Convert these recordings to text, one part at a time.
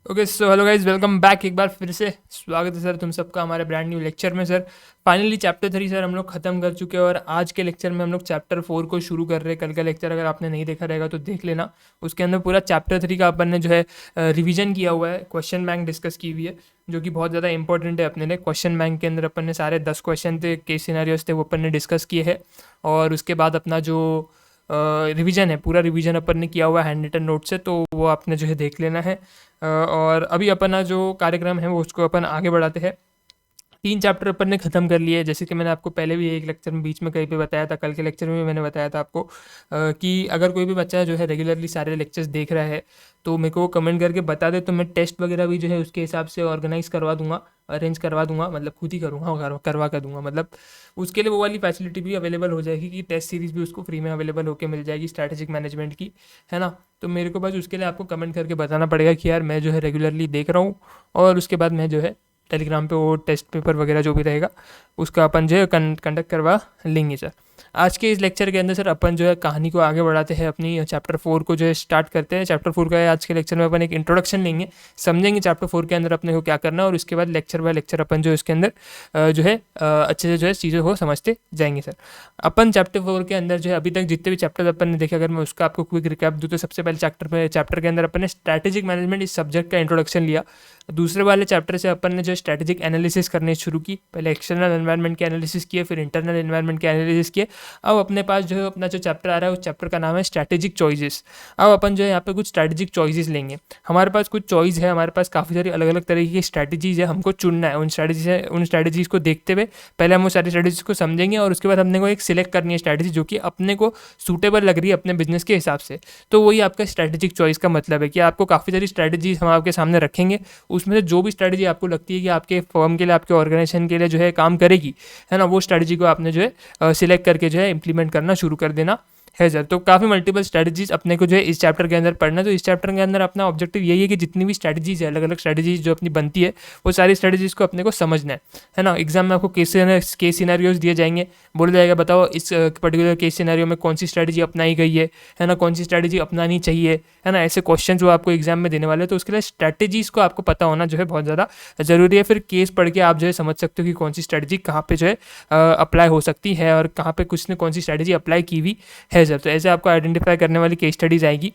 Okay so hello guys, welcome back. एक बार फिर से स्वागत है सर तुम सबका हमारे ब्रांड न्यू लेक्चर में। सर फाइनली चैप्टर 3 सर हम लोग खत्म कर चुके हैं और आज के लेक्चर में हम लोग चैप्टर 4 को शुरू कर रहे हैं। कल का लेक्चर अगर आपने नहीं देखा रहेगा तो देख लेना। उसके अंदर पूरा चैप्टर 3 का अपन ने जो है रिवीजन किया हुआ है, क्वेश्चन बैंक डिस्कस की हुई है जो कि बहुत ज़्यादा इंपॉर्टेंट है अपने लिए। क्वेश्चन बैंक के अंदर अपन ने सारे 10 क्वेश्चन थे, केस सिनेरियोज थे, वो अपन ने डिस्कस किए हैं। और उसके बाद अपना जो रिवीजन है, पूरा रिवीजन अपन ने किया हुआ है हैंड रिटन नोट से, तो वो आपने जो है देख लेना है। और अभी अपना जो कार्यक्रम है वो उसको अपन आगे बढ़ाते हैं। 3 चैप्टर अपन ने ख़त्म कर लिए, जैसे कि मैंने आपको पहले भी एक लेक्चर में बीच में कहीं पे बताया था, कल के लेक्चर में भी मैंने बताया था आपको कि अगर कोई भी बच्चा जो है रेगुलरली सारे लेक्चर्स देख रहा है तो मेरे को कमेंट करके बता दे, तो मैं टेस्ट वगैरह भी जो है उसके हिसाब से ऑर्गेनाइज करवा दूंगा, अरेंज करवा दूंगा, मतलब खुद ही करूँगा, करवा कर दूंगा। मतलब उसके लिए वो वाली फैसिलिटी भी अवेलेबल हो जाएगी कि टेस्ट सीरीज़ भी उसको फ्री में अवेलेबल होकर मिल जाएगी स्ट्रैटेजिक मैनेजमेंट की, है ना। तो मेरे को बस उसके लिए आपको कमेंट करके बताना पड़ेगा कि यार मैं जो है रेगुलरली देख रहा हूँ, और उसके बाद मैं जो है टेलीग्राम पे वो टेस्ट पेपर वगैरह जो भी रहेगा उसका अपन जो है कंडक्ट करवा लेंगे सर। आज के इस लेक्चर के अंदर सर अपन जो है कहानी को आगे बढ़ाते हैं, अपनी चैप्टर 4 को जो है स्टार्ट करते हैं। चैप्टर 4 का है आज के लेक्चर में अपन एक इंट्रोडक्शन लेंगे, समझेंगे चैप्टर 4 के अंदर अपने को क्या करना है, और उसके बाद लेक्चर बाय लेक्चर अपन जो इसके अंदर जो है अच्छे से जो है चीज़ों को समझते जाएंगे सर। अपन चैप्टर 4 के अंदर जो है अभी तक जितने भी चैप्टर अपन ने देखे, अगर मैं उसका आपको क्विक रिकैप दूँ तो सबसे पहले चैप्टर के अंदर अपन ने स्ट्रैटेजिक मैनेजमेंट इस सब्जेक्ट का इंट्रोडक्शन लिया। दूसरे वाले चैप्टर से अपन ने जो स्ट्रैटेजिक एनालिसिस करने शुरू की, पहले एक्सटर्नल एनवायरनमेंट के एनालिसिस किए, फिर इंटरनल एनवायरनमेंट के एनालिसिस किए। अब अपने पास जो है अपना जो चैप्टर आ रहा है उस चैप्टर का नाम है स्ट्रैटेजिक चॉइसेस। अब अपन जो है यहाँ पे कुछ स्ट्रैटेजिक चॉइसेस लेंगे। हमारे पास कुछ चॉइस है, हमारे पास काफ़ी सारी अलग अलग तरीके की स्ट्रैटेजीज है, हमको चुनना है। उन स्ट्रैटेजीज को देखते हुए पहले हम उस सारी स्ट्रैटेजीज को समझेंगे, और उसके बाद हमने को एक सिलेक्ट करनी है स्ट्रैटेजी जो कि अपने को सूटेबल लग रही है अपने बिजनेस के हिसाब से। तो वही आपका स्ट्रैटेजिक चॉइस का मतलब है कि आपको काफ़ी सारी स्ट्रैटेजीज हम आपके सामने रखेंगे, उसमें से जो भी स्ट्रैटेजी आपको लगती है कि आपके फर्म के लिए, आपके ऑर्गेनाइजेशन के लिए जो है काम करेगी, है ना, वो स्ट्रैटेजी को आपने जो है सिलेक्ट करके जो है इंप्लीमेंट करना शुरू कर देना है सर। तो काफ़ी मल्टीपल स्ट्रैटेजीज अपने को जो है इस चैप्टर के अंदर पढ़ना है। तो इस चैप्टर के अंदर अपना ऑब्जेक्टिव यही है कि जितनी भी स्ट्रैटेजीज है, अलग अलग स्ट्रैटेजीज जो अपनी बनती है, वो सारी स्ट्रैटेजीज को अपने को समझना है ना। एग्जाम में आपको केस सिनेरियोज दिए जाएंगे, बोला जाएगा बताओ इस पर्टिकुलर केस सिनेरियो में कौन सी स्ट्रैटेजी अपनाई गई है ना, कौन सी स्ट्रैटेजी अपनानी चाहिए, है ना। ऐसे क्वेश्चन जो आपको एग्जाम में देने वाले हैं, तो उसके लिए स्ट्रैटेजीज को आपको पता होना जो है बहुत ज़्यादा ज़रूरी है। फिर केस पढ़ के आप जो है समझ सकते हो कि कौन सी स्ट्रैटेजी कहाँ पे जो है अप्लाई हो सकती है, और कहाँ पे कुछ ने कौन सी स्ट्रैटेजी अप्लाई की हुई है सर। तो ऐसे आपको आइडेंटिफाई करने वाली केस स्टडीज आएगी।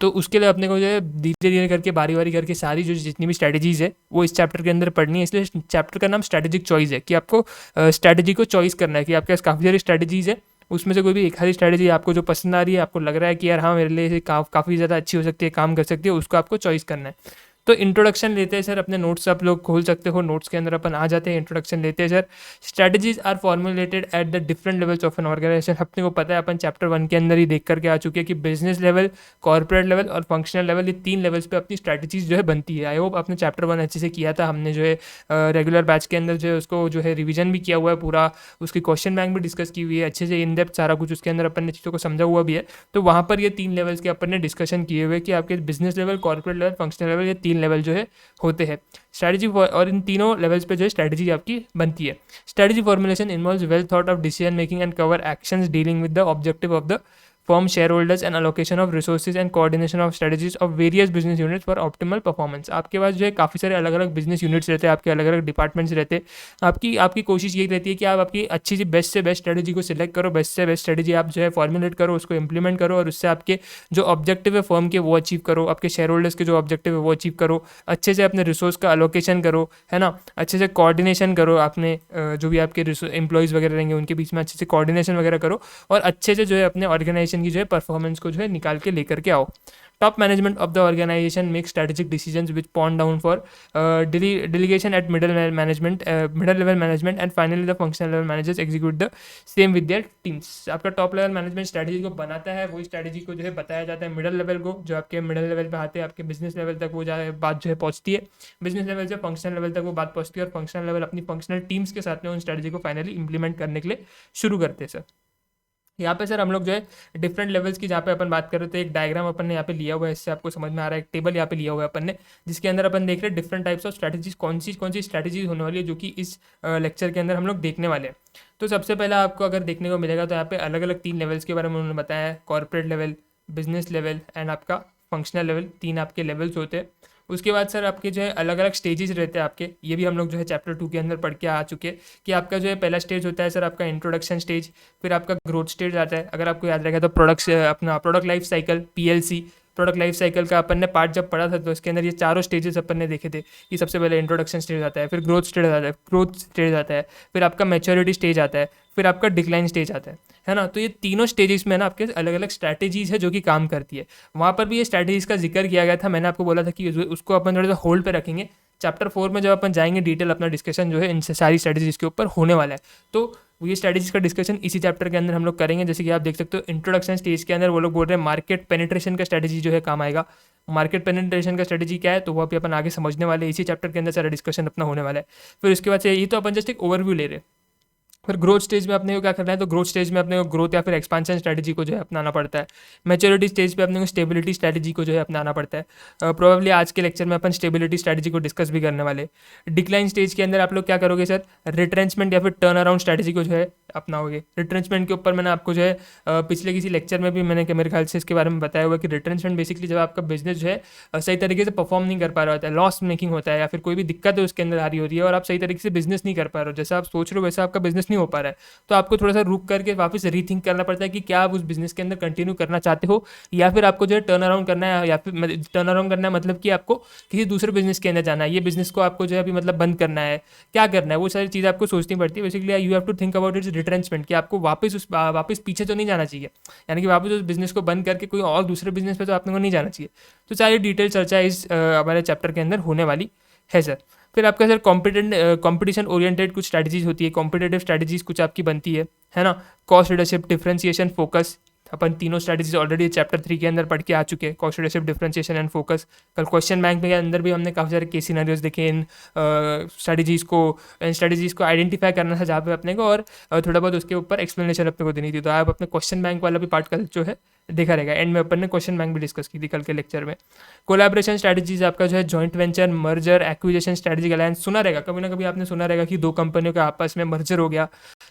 तो उसके लिए अपने को जो है धीरे धीरे करके बारी बारी करके सारी जो जितनी भी स्ट्रैटेजीज है वो इस चैप्टर के अंदर पढ़नी है। इसलिए चैप्टर का नाम स्ट्रैटेजिक चॉइस है कि आपको स्ट्रैटेजी को चॉइस करना है कि आपके पास काफ़ी सारी स्ट्रैटेजीज है, उसमें से कोई भी एक हरी स्ट्रैटेजी आपको जो पसंद आ रही है, आपको लग रहा है कि यार हाँ मेरे लिए काफ़ी ज़्यादा अच्छी हो सकती है, काम कर सकती है, उसको आपको चॉइस करना है। तो इंट्रोडक्शन लेते हैं सर, अपने नोट्स आप लोग खोल सकते हो, नोट्स के अंदर अपन आ जाते हैं, इंट्रोडक्शन लेते हैं sir. Strategies are formulated at the different levels of an organisation. अपने को पता है, अपन चैप्टर 1 के अंदर ही देख करके आ चुके हैं कि बिजनेस लेवल, कॉर्पोरेट लेवल और फंक्शनल लेवल, ये 3 लेवल्स पे अपनी स्ट्रैटेजीज जो है बनती है। आई होप आपने चैप्टर 1 अच्छे से किया था, हमने जो है रेगुलर बैच के अंदर जो है उसको जो है रिवीजन भी किया हुआ है पूरा, उसकी क्वेश्चन बैंक भी डिस्कस की हुई है अच्छे से, इन डेप्थ सारा कुछ उसके अंदर अपन ने चीज़ों को समझा हुआ भी है। तो वहाँ पर ये 3 लेवल्स के अपन ने डिस्कशन किए हुए कि आपके business level, corporate level, functional level, ये 3 लेवल जो है होते हैं स्ट्रैटेजी। और इन तीनों लेवल्स पे जो है स्ट्रैटेजी आपकी बनती है। Strategy formulation involves well thought of decision making and cover actions dealing with the objective of the firm shareholders and allocation of resources and coordination of strategies of various business units for optimal performance। आपके पास जो है काफ़ी सारे अलग अलग business units रहते हैं, आपके अलग अलग डिपार्टमेंट्स रहते हैं। आपकी कोशिश यही रहती है कि आप आपकी अच्छी सी बेस्ट से बेस्ट स्ट्रेटेजी को सिलेक्ट करो, बेस्ट से बेस्ट स्ट्रेटेजी आप जो है फॉर्मुलेट करो, उसको इंप्लीमेंट करो, और उससे आपके जो ऑब्जेक्टिव है फर्म के वो अचीव करो, आपके शेयर होल्डर्स के जो ऑब्जेक्टिव है वो अचीव करो, अच्छे से अपने रिसोर्स का अलोकेशन करो, है ना, अच्छे से कोऑर्डिनेशन करो, आपने जो भी आपके एम्प्लॉयज़ वगैरह रहेंगे उनके बीच में अच्छे से कोऑर्डिनेशन वगैरह करो, और अच्छे से जो है अपने ऑर्गेनाइजेशन की जो है परफॉर्मेंस को जो है निकाल के लेकर के आओ। Top management of the organisation make strategic decisions which pawn down for delegation at middle level management and finally the functional level managers execute the same with their teams। आपका टॉप लेवल मैनेजमेंट स्ट्रेटेजी को बनाता है, वही strategy को जो है बताया जाता है मिडल लेवल को, जो आपके मिडल लेवल पे आते हैं, आपके बिजनेस लेवल तक वो बात जो है पहुंचती है, बिजनेस लेवल से फंक्शनल लेवल तक वो बात पहुंचती है, और फंक्शनल लेवल अपनी फंक्शनल टीम्स के साथ में उन स्ट्रेटेजी को फाइनली इंप्लीमेंट करने के लिए शुरू करते हैं सर। यहाँ पे सर हम लोग जो है डिफरेंट लेवल्स की जहाँ पे अपन बात कर रहे थे, एक डायग्राम अपन ने यहाँ पे लिया हुआ है, इससे आपको समझ में आ रहा है, एक टेबल यहाँ पे लिया हुआ है अपन ने, जिसके अंदर अपन देख रहे हैं डिफरेंट टाइप्स ऑफ स्ट्रैटेजीज, कौन सी स्ट्रैटेजीज होने वाली है जो कि इस लेक्चर के अंदर हम लोग देखने वाले हैं। तो सबसे पहला आपको अगर देखने को मिलेगा तो यहाँ पे अलग अलग 3 लेवल्स के बारे में उन्होंने बताया है, corporate level, business level and आपका फंक्शनल लेवल, 3 आपके लेवल्स होते हैं। उसके बाद सर आपके जो है अलग अलग स्टेजेस रहते हैं आपके, ये भी हम लोग जो है चैप्टर 2 के अंदर पढ़ के आ चुके हैं कि आपका जो है पहला स्टेज होता है सर आपका इंट्रोडक्शन स्टेज, फिर आपका ग्रोथ स्टेज आता है, अगर आपको याद रहेगा तो product life cycle PLC, product life cycle का अपन ने पार्ट जब पढ़ा था तो इसके अंदर ये चारों स्टेजेस अपन ने देखे थे कि सबसे पहले इंट्रोडक्शन स्टेज आता है, फिर ग्रोथ स्टेज आता है, फिर आपका मैच्योरिटी स्टेज आता है, फिर आपका डिक्लाइन स्टेज आता है ना। तो ये तीनों स्टेजेस में ना आपके अलग अलग स्ट्रैटेजीज है जो कि काम करती है। वहाँ पर भी ये स्ट्रैटेजीज का जिक्र किया गया था, मैंने आपको बोला था कि उसको अपन थोड़ा सा होल्ड पे रखेंगे, चैप्टर 4 में जब अपन जाएंगे डिटेल अपना डिस्कशन जो है इन सारी स्ट्रैटेजीज के ऊपर होने वाला है। तो ये स्ट्रैटेजीज का डिस्कशन इसी चैप्टर के अंदर हम लोग करेंगे। जैसे कि आप देख सकते हो इंट्रोडक्शन स्टेज के अंदर वो लोग बोल रहे हैं मार्केट पेनिट्रेशन का स्ट्रैटेजी जो है काम आएगा। मार्केट पेनिट्रेशन का स्ट्रैटेजी क्या है तो वो अभी अपन आगे समझने वाले हैं, इसी चैप्टर के अंदर सारा डिस्कशन अपना होने वाला है। फिर उसके बाद से ये तो अपन जस्ट एक ओवरव्यू ले रहे हैं। फिर ग्रोथ स्टेज में अपने को क्या करना है, तो ग्रोथ स्टेज में अपने को ग्रोथ या फिर एक्सपांशन स्ट्रैटेजी को जो है अपनाना पड़ता है। मैच्योरिटी स्टेज पे अपने को स्टेबिलिटी स्ट्रैटेजी को जो है अपनाना पड़ता है। प्रोबेबली आज के लेक्चर में अपन स्टेबिलिटी स्ट्रैटेजी को डिस्कस भी करने वाले। डिक्लाइन स्टेज के अंदर आप लोग क्या करोगे सर, रिट्रेंचमेंट या फिर टर्न अराउंड स्ट्रैटेजी को जो है अपनाओगे। रिट्रेंचमेंट के ऊपर मैंने आपको जो है पिछले किसी लेक्चर में भी मैंने मेरे ख्याल से इसके बारे में बताया हुआ कि रिट्रेंचमेंट बेसिकली जब आपका बिजनेस जो है सही तरीके से परफॉर्म नहीं कर पा रहा होता है, लॉस मेकिंग होता है या फिर कोई भी दिक्कत है उसके अंदर आ रही होती है और आप सही तरीके से बिजनेस नहीं कर पा रहे हो, जैसा आप सोच रहे हो वैसा आपका बिजनेस नहीं हो पा रहा है, तो आपको थोड़ा सा रुक करके वापस रीथिंक करना पड़ता है कि क्या आप उस बिजनेस के अंदर कंटिन्यू करना चाहते हो या फिर आपको जो है टर्न अराउंड करना है, या फिर टर्न अराउंड करना है मतलब कि आपको किसी दूसरे बिजनेस के अंदर जाना है, ये बिजनेस को आपको जो है अभी मतलब बंद करना है, क्या करना है, वो सारी चीज़ आपको सोचनी पड़ती है। Basically you have to think about its retrenchment कि आपको वापस पीछे तो नहीं जाना चाहिए, यानी कि वापस उस बिजनेस को बंद करके कोई और दूसरे बिजनेस पे तो आपने को नहीं जाना चाहिए। तो सारी डिटेल चर्चा इस हमारे चैप्टर के अंदर होने वाली है सर। फिर आपका सर कॉम्पिटिशन ओरिएंटेड कुछ स्ट्रैटेजीज होती है, कॉम्पिटेटिव स्ट्रैटेजीज कुछ आपकी बनती है ना। कॉस्ट लीडरशिप, डिफरेंशिएशन, फोकस, अपन तीनों स्ट्रैटेजीज ऑलरेडी चैप्टर 3 के अंदर पढ़ के आ चुके हैं। Cost leadership, differentiation and focus. कल क्वेश्चन बैंक के अंदर भी हमने काफ़ी सारे केस सिनेरियोज देखे इन स्ट्रैटेजीज को आइडेंटिफाई करना था जहाँ पे अपने को, और थोड़ा बहुत उसके ऊपर एक्सप्लेनेशन अपने को देनी थी। तो आप अपने क्वेश्चन बैंक वाला भी पार्ट कल जो है देखा रहेगा, एंड में अपन ने क्वेश्चन बैंक भी डिस्कस की थी कल के लेक्चर में। कोलैबोरेशन स्ट्रैटेजीज आपका जो है joint venture, merger, acquisition, strategic alliance, सुना रहेगा कभी ना कभी आपने सुना रहेगा कि दो कंपनियों के आपस में मर्जर हो गया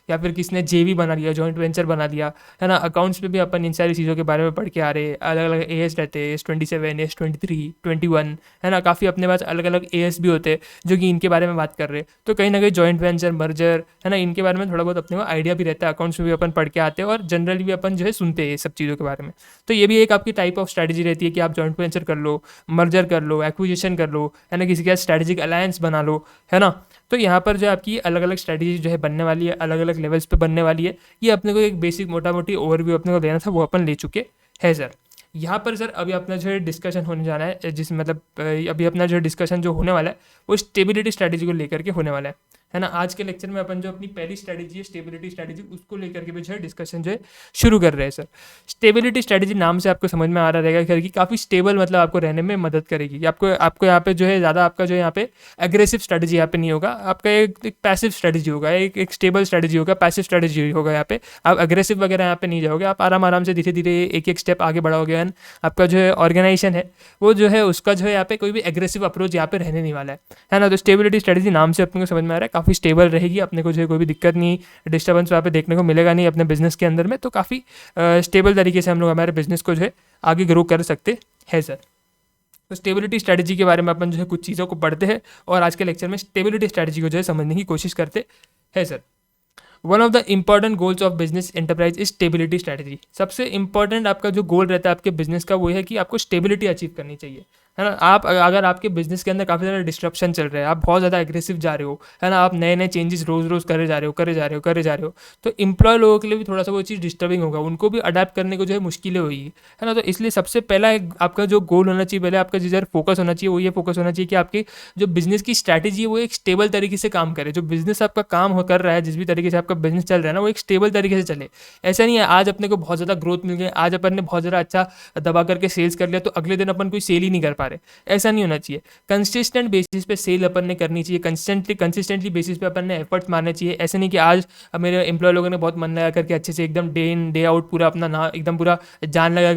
या फिर किसने जेवी बना लिया, जॉइंट वेंचर बना लिया, है ना। अकाउंट्स पे भी अपन इन सारी चीज़ों के बारे में पढ़ के आ रहे हैं। अलग अलग AS रहते हैं, AS27, AS23, 21, है ना। काफ़ी अपने पास अलग अलग AS भी होते हैं जो कि इनके बारे में बात कर रहे हैं। तो कहीं ना कहीं जॉइंट वेंचर, मर्जर, है ना, इनके बारे में थोड़ा बहुत अपने को आइडिया भी रहता है। अकाउंट्स में भी अपन पढ़ के आते हैं और जनरली भी अपन जो है सुनते हैं ये सब चीज़ों के बारे में। तो ये भी एक आपकी टाइप ऑफ स्ट्रैटेजी रहती है कि आप जॉइंट वेंचर कर लो, मर्जर कर लो, एक्विजिशन कर लो, है ना, किसी के साथ स्ट्रैटेजिक अलायंस बना लो, है ना। तो यहाँ पर जो आपकी अलग अलग स्ट्रैटेजी जो है बनने वाली है, अलग अलग लेवल्स पे बनने वाली है। ये अपने को एक बेसिक मोटा मोटी ओवरव्यू अपने को देना था, वो अपन ले चुके हैं सर। यहाँ पर सर अभी अपना जो है डिस्कशन होने जाना है, जिस मतलब अभी अपना जो डिस्कशन जो होने वाला है वो स्टेबिलिटी स्ट्रैटेजी को लेकर के होने वाला है ना। आज के लेक्चर में अपन जो अपनी पहली स्ट्रैटेजी है स्टेबिलिटी स्ट्रैटेजी, उसको लेकर के भी जो है डिस्कशन जो है शुरू कर रहे हैं सर। स्टेबिलिटी स्ट्रैटेजी नाम से आपको समझ में आ रहा रहेगा कि काफ़ी स्टेबल मतलब आपको रहने में मदद करेगी। आपको यहाँ पे जो है ज़्यादा आपका जो है यहाँ पे एग्रेसिव स्ट्रैटेजी यहाँ पे नहीं होगा, आपका एक पैसिव स्ट्रैटेजी होगा, एक स्टेबल स्ट्रैटेजी होगा, पैसिव स्ट्रैटेजी होगा। यहाँ पे आप एग्रेसिव वगैरह यहाँ पे नहीं जाओगे, आप आराम से धीरे धीरे एक एक स्टेप आगे बढ़ाओगे। एंड आपका जो है ऑर्गेनाइजेशन है वो जो है उसका जो है यहाँ पे कोई भी एग्रेसिव अप्रोच यहाँ पे रहने नहीं वाला है ना। तो स्टेबिलिटी स्ट्रैटेजी नाम से अपने को समझ में आ रहा है काफ़ी स्टेबल रहेगी, अपने को जो है कोई भी दिक्कत नहीं, डिस्टर्बेंस वहाँ पे देखने को मिलेगा नहीं अपने बिजनेस के अंदर में। तो काफ़ी स्टेबल तरीके से हम लोग हमारे बिजनेस को जो है आगे ग्रो कर सकते हैं सर। तो स्टेबिलिटी स्ट्रैटेजी के बारे में अपन जो है कुछ चीज़ों को पढ़ते हैं और आज के लेक्चर में स्टेबिलिटी स्ट्रैटेजी को जो है समझने की कोशिश करते हैं sir. One of the important goals of business enterprise is stability strategy. सबसे इंपॉर्टेंट आपका जो गोल रहता है आपके बिजनेस का वो है कि आपको स्टेबिलिटी अचीव करनी चाहिए, है ना। आप अगर आपके बिजनेस के अंदर काफ़ी ज़्यादा डिस्ट्रप्शन चल रहा है, आप बहुत ज़्यादा एग्रेसिव जा रहे हो, है ना, आप नए नए चेंजेस रोज़ करे जा रहे हो, तो एम्प्लॉय लोगों के लिए भी थोड़ा सा वो चीज़ डिस्टर्बिंग होगा, उनको भी अडेप्ट करने को जो है मुश्किलें होगी, है ना। तो इसलिए सबसे पहला आपका जो गोल होना चाहिए, पहले आपका जिधर फोकस होना चाहिए वो ये फोकस होना चाहिए कि आपकी जो बिजनेस की स्ट्रैटेजी है वो एक स्टेबल तरीके से काम करे। जो बिजनेस आपका काम कर रहा है, जिस भी तरीके से आपका बिजनेस चल रहा है ना, वो एक स्टेबल तरीके से चले। ऐसा नहीं है आज अपने को बहुत ज़्यादा ग्रोथ मिल गई, आज अपन ने बहुत ज़्यादा अच्छा दबा करके सेल्स कर लिया तो अगले दिन अपन कोई सेल ही नहीं कर पा रहे, ऐसा नहीं होना चाहिए। कंसिस्टेंट बेसिस पे सेल अपन ने करनी चाहिए, कंसिस्टेंटली बेसिस पे अपन ने एफर्ट्स मारने चाहिए। ऐसे नहीं कि आज मेरे एम्प्लॉय लोगों ने बहुत मन लगा करके अच्छे से एकदम डे इन डे आउट पूरा अपना ना एकदम पूरा जान लगा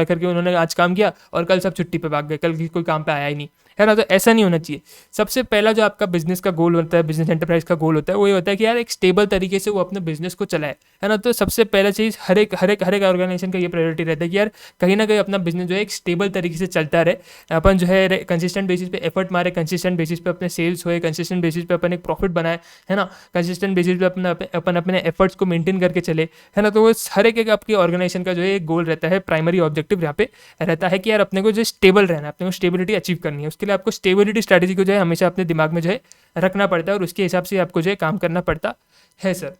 करके उन्होंने आज काम किया और कल सब छुट्टी पे भाग गए, कल कोई काम पे आया ही नहीं, है ना। तो ऐसा नहीं होना चाहिए। सबसे पहला जो आपका बिजनेस का गोल होता है, बिजनेस एंटरप्राइज का गोल होता है, वो ये होता है कि यार एक स्टेबल तरीके से वो अपने बिजनेस को चलाए, है ना। तो सबसे पहला चीज़ हर एक ऑर्गेनाइजेशन का ये प्रायोरिटी रहता है कि यार कहीं ना कहीं अपना बिजनेस जो है एक स्टेबल तरीके से चलता रहे, अपन जो है कंसिस्टेंट बेसिस पे एफर्ट मारे, कंसिस्टेंट बेसिस पे अपने सेल्स होए, कंसिस्टेंट बेसिस पे अपन एक प्रॉफिट बनाए, है ना, कंसिस्टेंट बेसिस पे अपन अपने एफर्ट्स को मेंटेन करके चले, है ना। तो वो हर एक आपकी ऑर्गेनाइजेशन का जो है एक गोल रहता है, प्राइमरी ऑब्जेक्टिव यहाँ पे रहता है कि यार अपने को जो स्टेबल रहना है, अपने को स्टेबिलिटी अचीव करनी है। उसके लिए आपको स्टेबिलिटी स्ट्रैटेजी को जो है हमेशा अपने दिमाग में जो है रखना पड़ता है और उसके हिसाब से आपको जो है काम करना पड़ता है sir.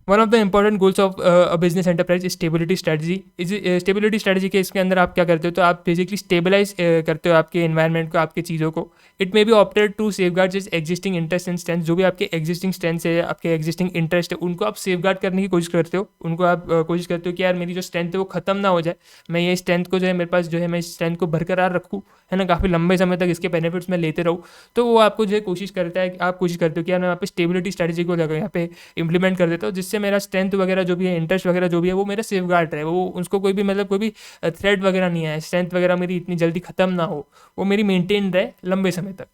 One of the important goals of a business enterprise stability strategy is stability strategy के इसके अंदर आप क्या करते हो, तो आप बेसिकली स्टेबलाइज करते हो आपके एनवायरनमेंट को, आपकी चीज़ों को। It may be opted to safeguard जिस एग्जिस्टिंग इंटरेस्ट एंड स्ट्रेंथ, जो भी आपके एग्जिस्टिंग स्ट्रेंथ है, आपके एग्जिस्टिंग इंटरेस्ट है, उनको आप सेफ गार्ड करने की कोशिश करते हो। उनको आप कोशिश करते हो कि यार मेरी जो स्ट्रेंथ है वो खत्म ना हो जाए, मैं ये स्ट्रेंथ को जो है मेरे पास जो है मैं इस स्ट्रेंथ को बरकरार रखूँ, है ना, काफ़ी लंबे समय तक इसके बेनिफिट्स मैं लेते रहूँ। तो वो आपको जो है कोशिश करता है, आप कोशिश करते हो कि यार मैं यहाँ पे स्टेबिलिटी स्ट्रेटजी को यहाँ पे इंप्लीमेंट कर देता हूँ, जिससे मेरा स्ट्रेंथ वगैरह जो भी है, इंटरेस्ट वगैरह जो भी है, वो मेरा सेफ गार्ड रहे, वो उसको कोई भी मतलब कोई भी थ्रेट वगैरह नहीं आए, स्ट्रेंथ वगैरह मेरी इतनी जल्दी खत्म ना हो, वो मेरी मेंटेन रहे लंबे समय तक।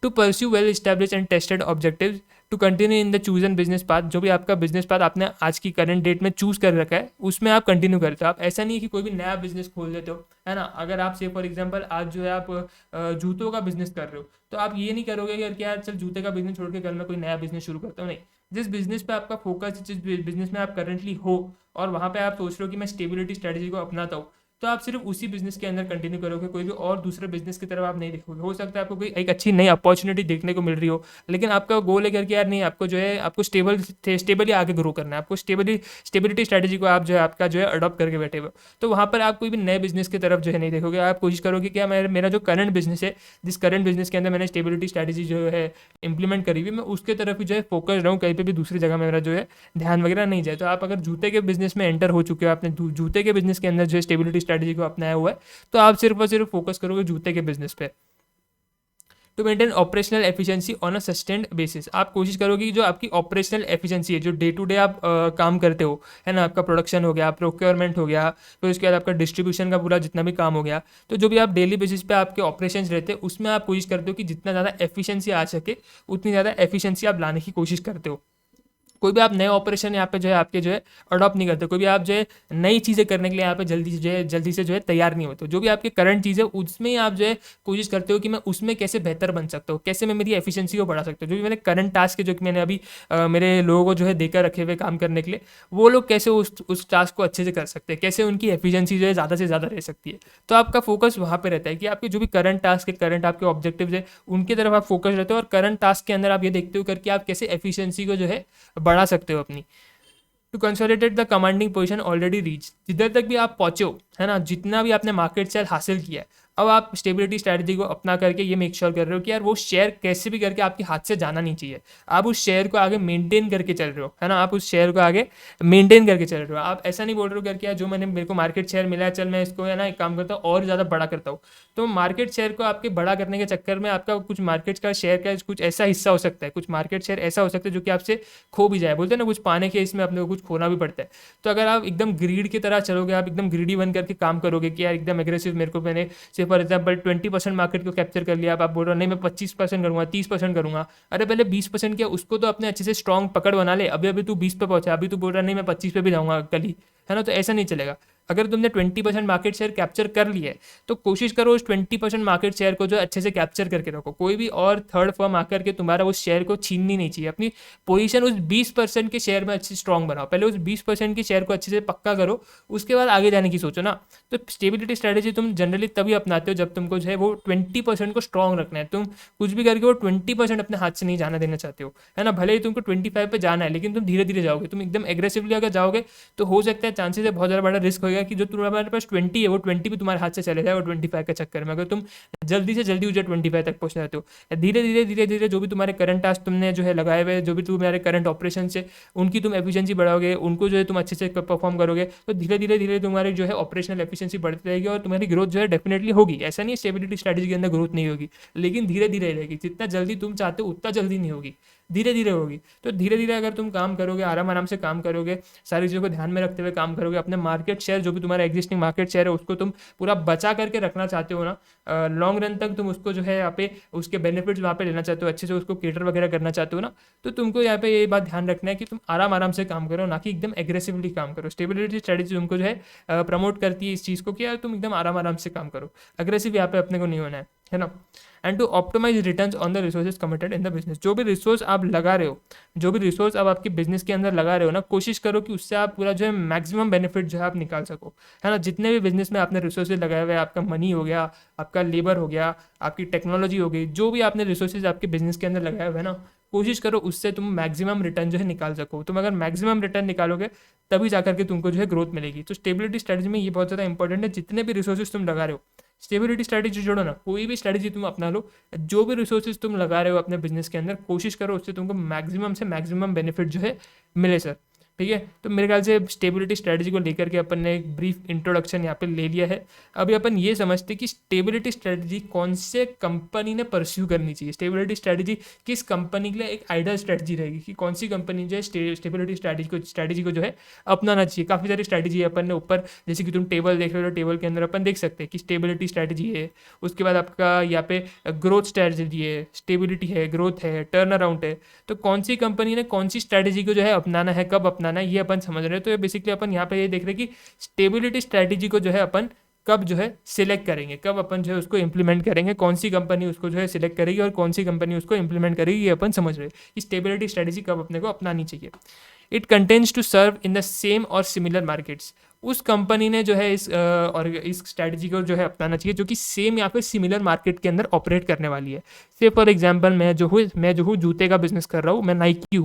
To pursue well establish and tested objective, to continue in the chosen business path, जो भी आपका बिजनेस पाथ आपने आज की करंट डेट में चूज कर रखा है उसमें आप कंटिन्यू करते हो। आप ऐसा नहीं है कि कोई भी नया बिजनेस खोल देते हो, है ना। अगर आप से फॉर एग्जांपल आज जो है आप जूतों का बिजनेस कर रहे हो, तो आप ये नहीं करोगे कि यार चल जूते का बिजनेस छोड़ के कल मैं कोई नया बिजनेस शुरू करता हूँ, नहीं। जिस बिजनेस पे आपका फोकस, जिस बिजनेस में आप करंटली हो और वहाँ पे आप सोच रहे हो कि मैं स्टेबिलिटी स्ट्रेटजी को अपनाता हूँ, तो आप सिर्फ उसी बिजनेस के अंदर कंटिन्यू करोगे, कोई भी और दूसरे बिजनेस की तरफ आप नहीं देखोगे। हो सकता है आपको कोई एक अच्छी नई अपॉर्चुनिटी देखने को मिल रही हो, लेकिन आपका गोल है करके यार नहीं, आपको जो है आपको स्टेबली आगे ग्रो करना है, आपको स्टेबिलिटी स्ट्रेटजी को आप जो है आपका जो है अडॉप्ट करके बैठे हुए हो। तो वहाँ पर आप कोई भी नए बिजनेस की तरफ जो है नहीं देखोगे, आप कोशिश करोगे कि मेरा जो करंट बिजनेस है, जिस करंट बिजनेस के अंदर मैंने स्टेबिलिटी स्ट्रेटजी जो है इंप्लीमेंट करी हुई, मैं उसके तरफ ही जो है फोकस रहूँ, कहीं पर भी दूसरी जगह मेरा जो है ध्यान वगैरह नहीं जाए। तो आप अगर जूते के बिजनेस में एंटर हो चुके हो, आपने जूते के बिजनेस के अंदर जो है स्टेबिलिटी स्ट्रेटजी को अपनाया हुआ है, तो आप सिर्फ और सिर्फ फोकस करोगे जूते के बिजनेस पे। To maintain operational efficiency on a sustained basis, आप कोशिश करोगे कि जो आपकी ऑपरेशनल एफिशिएंसी है, जो डे टू डे आप काम करते हो, है ना, आपका प्रोडक्शन हो गया, प्रोक्योरमेंट हो गया, फिर उसके बाद आपका डिस्ट्रीब्यूशन का पूरा जितना भी काम हो गया, तो जो भी आप डेली बेसिस पे आपके ऑपरेशंस रहते हैं उसमें आप कोशिश करते हो कि जितना ज़्यादा एफिशिएंसी आ सके उतनी ज़्यादा एफिशिएंसी आप लाने की कोशिश करते हो। कोई भी आप नए ऑपरेशन यहाँ पे जो है आपके जो है अडॉप्ट नहीं करते, कोई भी आप जो है नई चीज़ें करने के लिए यहाँ पे जल्दी से जो है तैयार नहीं होते। जो भी आपके करंट चीज़ है उसमें ही आप जो है कोशिश करते हो कि मैं उसमें कैसे बेहतर बन सकता हूँ, कैसे मैं मेरी एफिशिएंसी को बढ़ा सकता हूँ। जो भी मेरे करंट टास्क है, जो कि मैंने अभी मेरे लोगों को जो है देकर रखे हुए काम करने के लिए, वो लोग कैसे उस टास्क को अच्छे से कर सकते हैं, कैसे उनकी एफिशिएंसी जो है ज़्यादा से ज़्यादा रह सकती है। तो आपका फोकस वहाँ पे रहता है कि आपके जो भी करंट टास्क है, करंट आपके ऑब्जेक्टिव्स है, उनकी तरफ आप फोकस रहते हो और करंट टास्क के अंदर आप ये देखते हो करके आप कैसे एफिशिएंसी को जो है बढ़ा सकते हो अपनी। To consolidate the commanding position already reach, जिधर तक भी आप पहुंचे हो, है ना, जितना भी आपने मार्केट शेयर हासिल किया है, अब आप स्टेबिलिटी स्ट्रैटेजी को अपना करके ये मेक श्योर कर रहे हो कि यार वो शेयर कैसे भी करके आपके हाथ से जाना नहीं चाहिए। आप उस शेयर को आगे मेंटेन करके चल रहे हो, है ना, आप उस शेयर को आगे मेंटेन करके चल रहे हो। आप ऐसा नहीं बोल रहे हो करके यार जो मेरे को मार्केट शेयर मिला है, चल मैं इसको है ना एक काम करता हूँ और ज़्यादा बड़ा करता हूँ। तो मार्केट शेयर को आपके बड़ा करने के चक्कर में आपका कुछ मार्केट का शेयर का कुछ ऐसा हिस्सा हो सकता है, कुछ मार्केट शेयर ऐसा हो सकता है जो कि आपसे खो भी जाए। बोलते हैं ना, कुछ पाने के इसमें अपने को कुछ खोना भी पड़ता है। तो अगर आप एकदम ग्रीड की तरह चलोगे, आप एकदम ग्रीडी बन करके काम करोगे कि यार एकदम एग्रेसिव, मेरे को मैंने से फॉर एग्जाम्पल 20% मार्केट को कैप्चर कर लिया, आप बोल रहे हो नहीं मैं 25% करूंगा, 30% करूंगा। अरे पहले 20% किया, उसको तो अपने अच्छे से स्ट्रॉन्ग पकड़ बना ले। अभी तू 20 पे पहुंचा, अभी तू बोल रहा नहीं मैं 25 पे भी जाऊंगा कल ही, है ना। तो ऐसा नहीं चलेगा। अगर तुमने 20% मार्केट शेयर कैप्चर कर लिया है तो कोशिश करो उस 20% मार्केट शेयर को जो अच्छे से कैप्चर करके रखो। कोई भी और थर्ड फर्म आकर के तुम्हारा उस शेयर को छीननी नहीं चाहिए। अपनी पोजीशन उस 20% के शेयर में अच्छी स्ट्रॉन्ग बनाओ, पहले उस 20% के शेयर को अच्छे से पक्का करो, उसके बाद आगे जाने की सोचो ना। तो स्टेबिलिटी स्ट्रेटेजी तुम जनरली तभी अपनाते हो जब तुमको जो है वो 20% को स्ट्रॉन्ग रखना है। तुम कुछ भी करके वो 20% अपने हाथ से नहीं जाना देना चाहते हो, है ना। भले ही तुमको 25 पे जाना है, लेकिन तुम धीरे धीरे जाओगे। तुम एकदम एग्रेसिवली अगर जाओगे तो हो सकता है चांसेस है बहुत ज़्यादा बड़ा रिस्क होगा कि जो तुम्हारे पास 20 है वो 20 भी तुम्हारे हाथ से चले जाए, वो 25 के चक्कर में। अगर तुम जल्दी से जल्दी उसे 25 तक पहुंचना चाहते हो, धीरे धीरे जो भी तुम्हारे करंट टास्क तुमने जो है लगाए हुए, जो भी तुम्हारे करंट ऑपरेशन से उनकी तुम एफिशिएंसी बढ़ाओगे, उनको जो है तुम अच्छे से परफॉर्म करोगे, तो धीरे धीरे तुम्हारी जो है ऑपरेशनल एफिशिएंसी बढ़ती रहेगी और तुम्हारी ग्रोथ जो है डेफिनेटली होगी। ऐसा नहीं है स्टेबिलिटी स्ट्रेटजी के अंदर ग्रोथ नहीं होगी, लेकिन धीरे धीरे रहेगी। जितना जल्दी तुम चाहते हो उतना जल्दी नहीं होगी, धीरे धीरे होगी। तो धीरे धीरे अगर तुम काम करोगे, आराम आराम से काम करोगे, सारी चीज़ों को ध्यान में रखते हुए काम करोगे, अपने मार्केट शेयर जो भी तुम्हारा एग्जिस्टिंग मार्केट शेयर है उसको तुम पूरा बचा करके रखना चाहते हो ना, लॉन्ग रन तक तुम उसको जो है यहाँ पे उसके बेनिफिट्स वहाँ पे लेना चाहते हो, अच्छे से उसको केटर वगैरह करना चाहते हो ना, तो तुमको यहाँ पे ये बात ध्यान रखना है कि तुम आराम आराम से काम करो, ना कि एकदम एग्रेसिवली काम करो। स्टेबिलिटी स्ट्रेटेजी तुमको जो है प्रमोट करती है इस चीज़ को कि यार तुम एकदम आराम आराम से काम करो, अग्रेसिव यहाँ पे अपने को नहीं होना है ना। And to optimise returns on the resources committed in the business, जो भी रिसोर्स आप लगा रहे हो, जो भी रिसोर्स आप आपके बिजनेस के अंदर लगा रहे हो ना, कोशिश करो कि उससे आप पूरा जो है मैक्सिमम बेनिफिट जो है आप निकाल सको, है ना। जितने भी बिजनेस में आपने रिसोर्सेज लगाए हुए हैं, आपका मनी हो गया, आपका लेबर हो गया, आपकी टेक्नोलॉजी हो गई, जो भी आपने रिसोर्सेज आपके बिजनेस के अंदर लगाए हुए हैं ना, कोशिश करो उससे तुम मैक्सिमम रिटर्न जो है निकाल सको। तुम अगर मैक्सिमम रिटर्न निकालोगे तभी जाकर के तुमको जो है ग्रोथ मिलेगी। तो स्टेबिलिटी स्ट्रेटजी में ये बहुत ज़्यादा इंपॉर्टेंट है। जितने भी रिसोर्सेज तुम लगा रहे हो, स्टेबिलिटी स्ट्रेटजी जोड़ो ना, कोई भी स्ट्रेटजी तुम अपना लो, जो भी रिसोर्सेज तुम लगा रहे हो अपने बिजनेस के अंदर, कोशिश करो उससे तुमको मैक्सिमम से मैक्सिमम बेनिफिट जो है मिले सर। ठीक है, तो मेरे ख्याल से स्टेबिलिटी स्ट्रेटजी को लेकर के अपन ने एक ब्रीफ इंट्रोडक्शन यहाँ पे ले लिया है। अभी अपन ये समझते कि स्टेबिलिटी स्ट्रेटजी कौन से कंपनी ने परस्यू करनी चाहिए, स्टेबिलिटी स्ट्रेटजी किस कंपनी के लिए एक आइडियल स्ट्रेटजी रहेगी, कि कौन सी कंपनी जो है स्टेबिलिटी स्ट्रेटजी को जो है अपनाना चाहिए। काफ़ी सारी स्ट्रेटजी है अपन ने ऊपर, जैसे कि तुम टेबल देख रहे हो, टेबल के अंदर अपन देख सकते हैं कि स्टेबिलिटी स्ट्रेटजी है, उसके बाद आपका यहाँ पे ग्रोथ स्ट्रेटजी है, स्टेबिलिटी है, ग्रोथ है, टर्न अराउंड है। तो कौन सी कंपनी ने कौन सी स्ट्रेटजी को जो है अपनाना है, कब अपनाना है, ये अपन समझ रहे हैं। तो ये बेसिकली अपन यहाँ पे ये देख रहे हैं कि स्टेबिलिटी स्ट्रेटजी को जो है अपन कब जो है सिलेक्ट करेंगे, कब अपन जो है उसको इंप्लीमेंट करेंगे, कौन सी कंपनी उसको जो है सिलेक्ट करेगी और कौन सी कंपनी उसको इंप्लीमेंट करेगी, ये अपन समझ रहे हैं कि स्टेबिलिटी स्ट्रेटजी कब अपने को अपनानी चाहिए। It contains to serve in the same or similar markets, उस कंपनी ने जो है इस स्ट्रैटेजी को जो है अपनाना चाहिए जो कि सेम या फिर सिमिलर मार्केट के अंदर ऑपरेट करने वाली है। से फॉर एग्जांपल मैं जो हूँ जूते का बिजनेस कर रहा हूँ, मैं नाइकी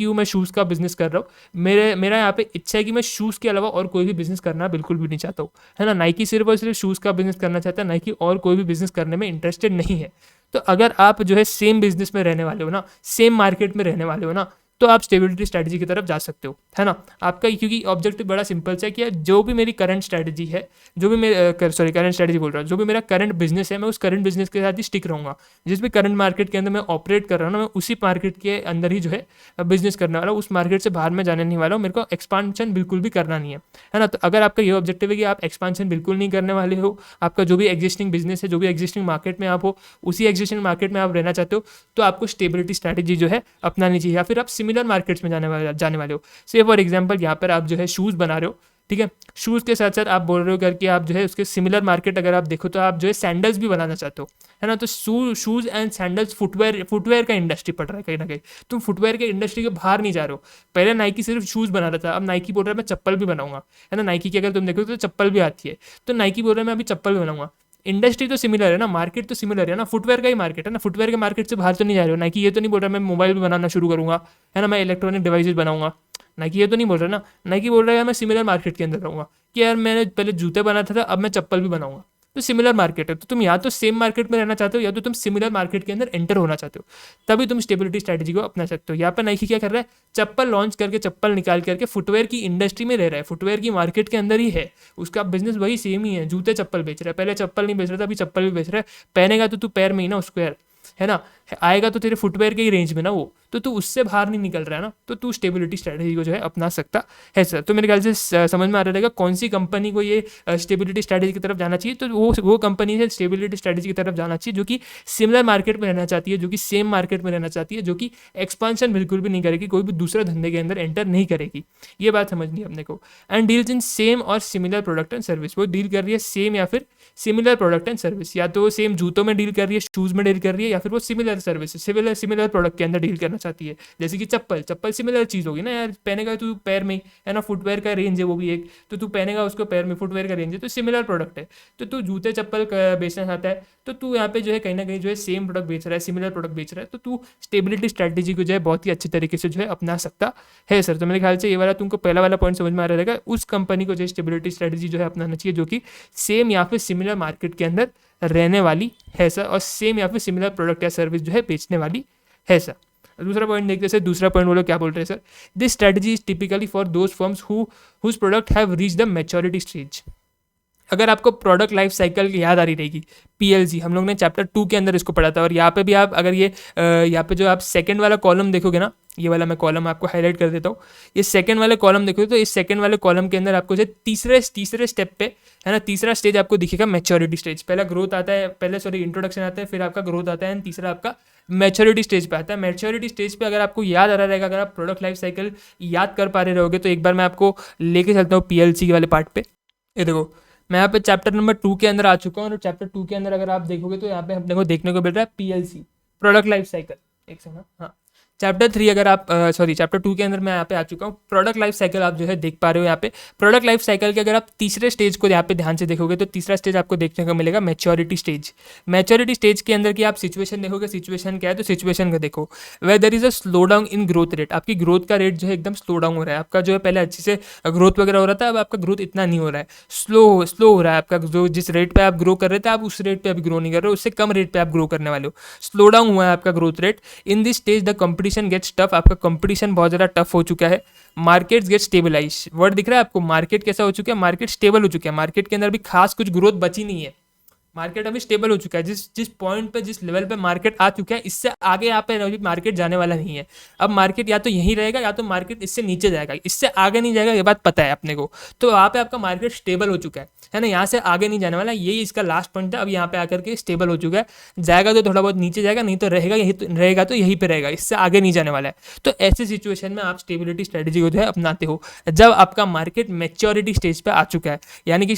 हूँ, मैं शूज़ का बिजनेस कर रहा हूँ। मेरा यहाँ पे इच्छा है कि मैं शूज़ के अलावा और कोई भी बिजनेस करना बिल्कुल भी नहीं चाहता हूँ, है ना। नाइकी सिर्फ और सिर्फ शूज़ का बिजनेस करना चाहता है, नाइकी और कोई भी बिजनेस करने में इंटरेस्टेड नहीं है। तो अगर आप जो है सेम बिजनेस में रहने वाले हो ना, सेम मार्केट में रहने वाले हो ना, तो आप स्टेबिलिटी स्ट्रैटेजी की तरफ जा सकते हो, है ना। आपका क्योंकि ऑब्जेक्टिव बड़ा सिंपल सा है कि जो भी मेरी करंट स्ट्रैटेजी है, जो भी मेरे करंट स्ट्रैटेजी बोल रहा हूँ, जो भी मेरा करंट बिजनेस है, मैं उस करंट बिजनेस के साथ ही स्टिक रहूँगा। जिस भी करंट मार्केट के अंदर मैं ऑपरेट कर रहा हूँ ना, मैं उसी मार्केट के अंदर ही जो है बिजनेस करने वाला हूँ, उस मार्केट से बाहर में जाने नहीं वाला हूँ। मेरे को एक्सपांशन बिल्कुल भी करना नहीं है ना। तो अगर आपका ये ऑब्जेक्टिव है कि आप एक्सपांशन बिल्कुल नहीं करने वाले हो, आपका जो भी एग्जिस्टिंग बिजनेस है, जो भी एग्जिस्टिंग मार्केट में आप हो, उसी एग्जिस्टिंग मार्केट में आप रहना चाहते हो, तो आपको स्टेबिलिटी स्ट्रैटेजी जो है अपनानी चाहिए। या फिर आप सिमिलर मार्केट्स में जाने वाले हो। से फॉर एग्जांपल यहाँ पर आप जो है शूज़ बना रहे हो, ठीक है, शूज़ के साथ साथ आप बोल रहे हो करके आप जो है उसके सिमिलर मार्केट अगर आप देखो तो आप जो है सैंडल्स भी बनाना चाहते हो, है ना। तो शूज़ एंड सैंडल्स फुटवेयर का इंडस्ट्री पड़ रहा है कहीं ना कहीं। तुम फुटवेयर के इंडस्ट्री के बाहर नहीं जा रहे हो। पहले नाइकी सिर्फ शूज़ बना रहा था, अब नाइकी बोल रहा है मैं चप्पल भी बनाऊंगा, है ना। नाइकी की अगर तुम देखो तो चप्पल भी आती है, तो नाइकी बोल रहा है मैं अभी चप्पल भी बनाऊंगा। इंडस्ट्री तो सिमिलर है ना, मार्केट तो सिमिलर है ना, फुटवेयर का ही मार्केट है ना। फुटवेयर के मार्केट से बाहर तो नहीं जा रहे हो। नाइकी ये तो नहीं बोल रहा मैं मोबाइल भी बनाना शुरू करूंगा, है ना, मैं इलेक्ट्रॉनिक डिवाइसेज बनाऊंगा। नाइकी ये तो नहीं बोल रहा ना। नाइकी बोल रहा है मैं सिमिलर मार्केट के अंदर रहूँगा, कि यार मैंने पहले जूते बनाता था, अब मैं चप्पल भी बनाऊंगा। तो सिमिलर मार्केट है, तो तुम या तो सेम मार्केट में रहना चाहते हो या तो तुम सिमिलर मार्केट के अंदर एंटर होना चाहते हो, तभी तुम स्टेबिलिटी स्ट्रैटेजी को अपना सकते हो। यहाँ पर नाइकी क्या कर रहा है, चप्पल लॉन्च करके, चप्पल निकाल करके फुटवेयर की इंडस्ट्री में रह रहा है, फुटवेयर की मार्केट के अंदर ही है, उसका बिजनेस वही सेम ही है, जूते चप्पल बेच रहा है। पहले चप्पल नहीं बेच रहा था, अभी चप्पल भी बेच रहा है। पहनेगा तो तू पैर में ही ना, उसको यार, है ना, आएगा तो तेरे फुटवेयर के ही रेंज में ना वो, तो तू उससे बाहर नहीं निकल रहा है ना, तो तू स्टेबिलिटी स्ट्रैटेजी को जो है अपना सकता है सर। तो मेरे ख्याल से समझ में आ रहा है कौन सी कंपनी को ये स्टेबिलिटी स्ट्रैटेजी की तरफ जाना चाहिए। तो वो कंपनी है स्टेबिलिटी स्ट्रैटेजी की तरफ जाना चाहिए जो कि सिमिलर मार्केट में रहना चाहती है, जो कि सेम मार्केट में रहना चाहती है, जो कि एक्सपांशन बिल्कुल भी नहीं करेगी, कोई भी दूसरे धंधे के अंदर एंटर नहीं करेगी। ये बात समझनी है अपने को। And deals in same or similar product and service, वो डील कर रही है सेम या फिर सिमिलर प्रोडक्ट एंड सर्विस, या तो सेम जूतों में डील कर रही है, शूज़ में डील कर रही है, या फिर वो सिमिलर सर्विस सिमिलर प्रोडक्ट के अंदर डील करना चाहती है। जैसे कि चप्पल सिमिलर चीज़ होगी ना यार, पहनेगा तू पैर में, है ना, फुटवेयर का रेंज है वो भी एक, तो तू पहनेगा उसको पैर में, फुटवेयर का रेंज है, तो सिमिलर प्रोडक्ट है। तो तू जूते चप्पल बेचना चाहता है, तो तू यहाँ पे जो है कहीं ना कहीं जो है सेम प्रोडक्ट बेच रहा है, सिमिलर प्रोडक्ट बेच रहा है, तो तू स्टेबिलिटी स्ट्रैटेजी को जो है बहुत ही अच्छे तरीके से जो है अपना सकता है सर। तो मेरे ख्याल से ये वाला तुमको पहला वाला पॉइंट समझ में आ रहेगा। उस कंपनी को जो है स्टेबिलिटी स्ट्रैटेजी जो है अपनाना चाहिए जो कि सेम या फिर सिमिलर मार्केट के अंदर रहने वाली है सर, और सेम या फिर सिमिलर प्रोडक्ट या सर्विस जो है बेचने वाली है सर। दूसरा पॉइंट देखते सर, दूसरा पॉइंट बोलो क्या बोल रहे हैं sir. This strategy is typically for those firms whose product have reach the maturity stage. अगर आपको प्रोडक्ट लाइफ साइकिल की याद आ रही रहेगी, पीएलसी हम लोग ने चैप्टर 2 के अंदर इसको पढ़ा था। और यहाँ पे भी आप अगर ये यहाँ पे जो आप सेकंड वाला कॉलम देखोगे ना, ये वाला मैं कॉलम आपको हाईलाइट कर देता हूँ। ये सेकंड वाले कॉलम देखोगे तो इस सेकंड वाले कॉलम के अंदर आपको जो तीसरे स्टेप पे है ना, तीसरा स्टेज आपको दिखेगा मैच्योरिटी स्टेज। पहला ग्रोथ आता है, पहले सॉरी इंट्रोडक्शन आता है, फिर आपका ग्रोथ आता है, एंड तीसरा आपका मैच्योरिटी स्टेज पे आता है। मैच्योरिटी स्टेज पे अगर आपको याद आ रहा रहेगा, अगर आप प्रोडक्ट लाइफ साइकिल याद कर पा रहे रहोगे, तो एक बार मैं आपको लेके चलता हूँ पीएलसी वाले पार्ट पे। ये देखो, मैं यहाँ पे चैप्टर नंबर 2 के अंदर आ चुका हूँ, और चैप्टर 2 के अंदर अगर आप देखोगे तो यहाँ पे अपने को देखने को मिल रहा है पीएलसी, प्रोडक्ट लाइफ साइकिल। एक सेकंड, हाँ चैप्टर 3 अगर आप सॉरी चैप्टर 2 के अंदर मैं यहाँ पे आ चुका हूँ। प्रोडक्ट लाइफ साइकिल आप जो है देख पा रहे हो यहाँ पे। प्रोडक्ट लाइफ साइकिल के अगर आप तीसरे स्टेज को यहाँ पे ध्यान से देखोगे तो तीसरा स्टेज आपको देखने को मिलेगा मैच्योरिटी स्टेज। मैच्योरिटी स्टेज के अंदर की आप सिचुएशन देखोगे, सिचुएशन क्या है, तो सिचुएशन का देखो, where there is a slowdown in growth rate. आपकी ग्रोथ का रेट जो है एकदम स्लो डाउन हो रहा है। आपका जो है पहले अच्छे से ग्रोथ वगैरह हो रहा था, अब आपका ग्रोथ इतना नहीं हो रहा है, स्लो हो रहा है। आपका जो जिस रेट पे आप ग्रो कर रहे थे, आप उस रेट पे अभी ग्रो नहीं कर रहे हो, उससे कम रेट पे आप ग्रो करने वाले हो। स्लो डाउन हुआ है आपका growth rate. In this stage the competition gets tough. आपका कंपटीशन बहुत ज़्यादा टफ हो चुका है। मार्केट गेट स्टेबलाइज, वर्ड दिख रहा है आपको, मार्केट कैसा हो चुका है, मार्केट स्टेबल हो चुका है। मार्केट के अंदर भी खास कुछ ग्रोथ बची नहीं है, मार्केट अभी स्टेबल हो चुका है। जिस जिस पॉइंट पे, जिस लेवल पे मार्केट आ चुका है, इससे आगे यहाँ पे मार्केट जाने वाला नहीं है। अब मार्केट या तो यहीं रहेगा, या तो मार्केट इससे नीचे जाएगा, इससे आगे नहीं जाएगा, ये बात पता है अपने को। तो यहाँ पे आपका मार्केट स्टेबल हो चुका है ना, यहाँ से आगे नहीं जाने वाला, यही इसका लास्ट पॉइंट था। अब यहाँ पे आकर के स्टेबल हो चुका है, जाएगा तो थोड़ा बहुत नीचे जाएगा, नहीं तो रहेगा यही, तो रहेगा तो यहीं पे रहेगा, इससे आगे नहीं जाने वाला है। तो ऐसे सिचुएशन में आप स्टेबिलिटी स्ट्रेटेजी को जो है अपनाते हो, जब आपका मार्केट मैच्योरिटी स्टेज पे आ चुका है, यानी कि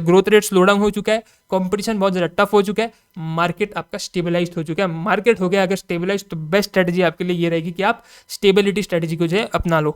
ग्रोथ रेट स्लो डाउन हो चुका है, कंपटीशन बहुत ज़्यादा टफ हो चुका है, मार्केट आपका स्टेबलाइज हो चुका है। मार्केट हो गया अगर स्टेबलाइज, तो बेस्ट स्ट्रेटजी आपके लिए ये रहेगी कि आप स्टेबिलिटी स्ट्रेटजी को जो है अपना लो।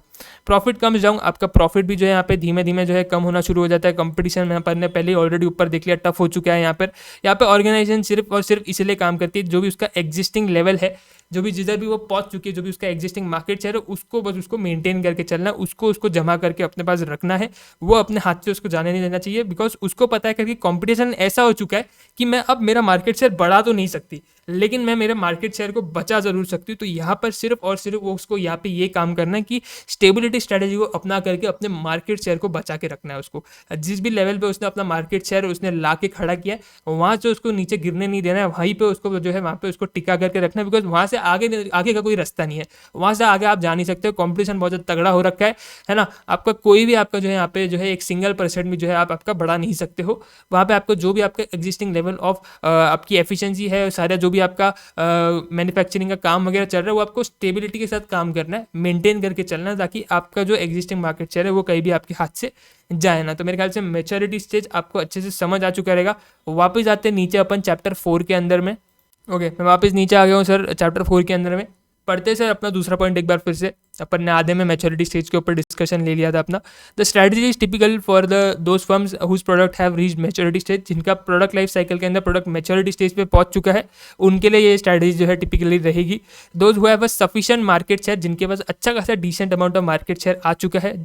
प्रॉफिट कम्स डाउन, आपका प्रॉफिट भी जो है यहाँ पे धीमे धीमे जो है कम होना शुरू हो जाता है। कंपटीशन में अपन ने पहले ऑलरेडी ऊपर देख लिया, टफ हो चुका है। यहाँ पे ऑर्गेनाइजेशन सिर्फ और सिर्फ इसलिए काम करती है, जो भी उसका एग्जिस्टिंग लेवल है, जो भी जिधर भी वो पहुंच चुकी है, जो भी उसका एग्जिस्टिंग मार्केट शेयर है, उसको बस उसको मेंटेन करके चलना है, उसको जमा करके अपने पास रखना है। वो अपने हाथ से उसको जाने नहीं देना चाहिए, बिकॉज उसको पता है कि कंपटीशन ऐसा हो चुका है कि मैं अब मेरा मार्केट शेयर बढ़ा तो नहीं सकती, लेकिन मैं मेरे मार्केट शेयर को बचा जरूर सकती हूँ। तो यहाँ पर सिर्फ और सिर्फ वो उसको यहाँ पे ये काम करना है कि स्टेबिलिटी स्ट्रेटेजी को अपना करके अपने मार्केट शेयर को बचा के रखना है। उसको जिस भी लेवल पे उसने अपना मार्केट शेयर उसने ला के खड़ा किया है, वहाँ से उसको नीचे गिरने नहीं देना है, वहीं पे उसको जो है वहाँ पे उसको टिका करके रखना है, बिकॉज वहाँ से आगे का कोई रास्ता नहीं है, वहाँ से आगे आप जा नहीं सकते हो। कॉम्पिटिशन बहुत ज़्यादा तगड़ा हो रखा है ना। आपका कोई भी आपका जो है यहाँ पे जो है एक सिंगल परसेंट में जो है आप आपका बढ़ा नहीं सकते हो। वहाँ पे आपको जो भी आपका एग्जिस्टिंग लेवल ऑफ आपकी एफिशिएंसी है, सारा जो भी आपका मैन्युफैक्चरिंग का काम वगैरह चल रहा है, वो आपको स्टेबिलिटी के साथ काम करना है, मेंटेन करके चलना है, ताकि आपका जो एग्जिस्टिंग मार्केट शेयर है वो कहीं भी आपके हाथ से जाए ना। तो मेरे ख्याल से मैच्योरिटी स्टेज आपको अच्छे से समझ आ चुका रहेगा। वापस आते हैं नीचे अपन चैप्टर 4 के अंदर में। ओके, मैं वापस नीचे आ गया हूँ सर चैप्टर 4 के अंदर में। पढ़ते सर अपना दूसरा पॉइंट एक बार फिर से। अपन ने आधे में मैच्योरिटी स्टेज के ऊपर डिस्कशन ले लिया था अपना। The strategy is typical for those firms whose product have reached maturity stage. जिनका प्रोडक्ट लाइफ साइकिल के अंदर प्रोडक्ट मैच्योरिटी स्टेज पे पहुंच चुका है, उनके लिए ये स्ट्रैटेजी जो है टिपिकली रहेगी। Those who have a sufficient market share, जिनके पास अच्छा खासा decent amount of market share आ चुका है।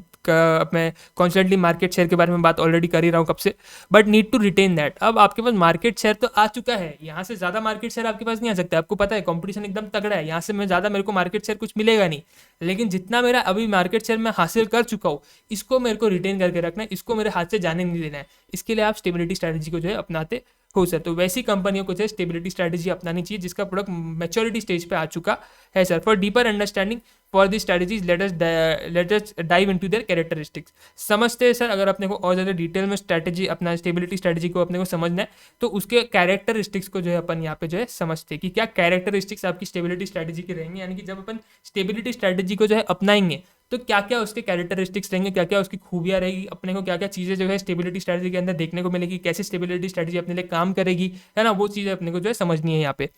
मैं कॉन्स्टेंटली मार्केट शेयर के बारे में बात ऑलरेडी कर ही रहा हूँ कब से, but need to retain that. अब आपके पास मार्केट शेयर तो आ चुका है, यहाँ से ज़्यादा मार्केट शेयर आपके पास नहीं आ सकता। आपको पता है कंपटीशन एकदम तगड़ा है, यहाँ से मैं ज़्यादा मेरे को मार्केट शेयर कुछ मिलेगा नहीं, लेकिन जितना मेरा अभी मार्केट शेयर मैं हासिल कर चुका हूँ, इसको मेरे को रिटेन करके रखना है, इसको मेरे हाथ से जाने नहीं देना है। इसके लिए आप स्टेबिलिटी स्ट्रैटेजी को जो है अपनाते हो सर। तो वैसी कंपनियों को जो है स्टेबिलिटी स्ट्रैटेजी अपनानी चाहिए जिसका प्रोडक्ट मैच्योरिटी स्टेज पे आ चुका है sir. For deeper understanding for the strategies let us dive into their characteristics. समझते हैं सर, अगर अपने को और ज़्यादा डिटेल में स्ट्रैटेजी अपना स्टेबिलिटी स्ट्रैटेजी को अपने को समझना है, तो उसके कैरेक्टरिस्टिक्स को जो है अपन यहाँ पे जो है समझते हैं कि क्या कैरेक्टरिस्टिक्स आपकी स्टेबिलिटी स्ट्रैटेजी के रहेंगे। यानी कि जब अपन स्टेबिलिटी स्ट्रैटेजी को जो है अपनाएंगे, तो क्या क्या उसके कैरेक्टरिस्टिक्स रहेंगे, क्या क्या उसकी खूबियाँ रहेगी, अपने को क्या क्या चीज़ें जो है स्टेबिलिटी स्ट्रैटेजी के अंदर देखने को मिलेगी, कैसे स्टेबिलिटी स्ट्रैटेजी अपने लिए काम करेगी, है ना। वो चीज़ें अपने को जो है समझनी है यहाँ पे।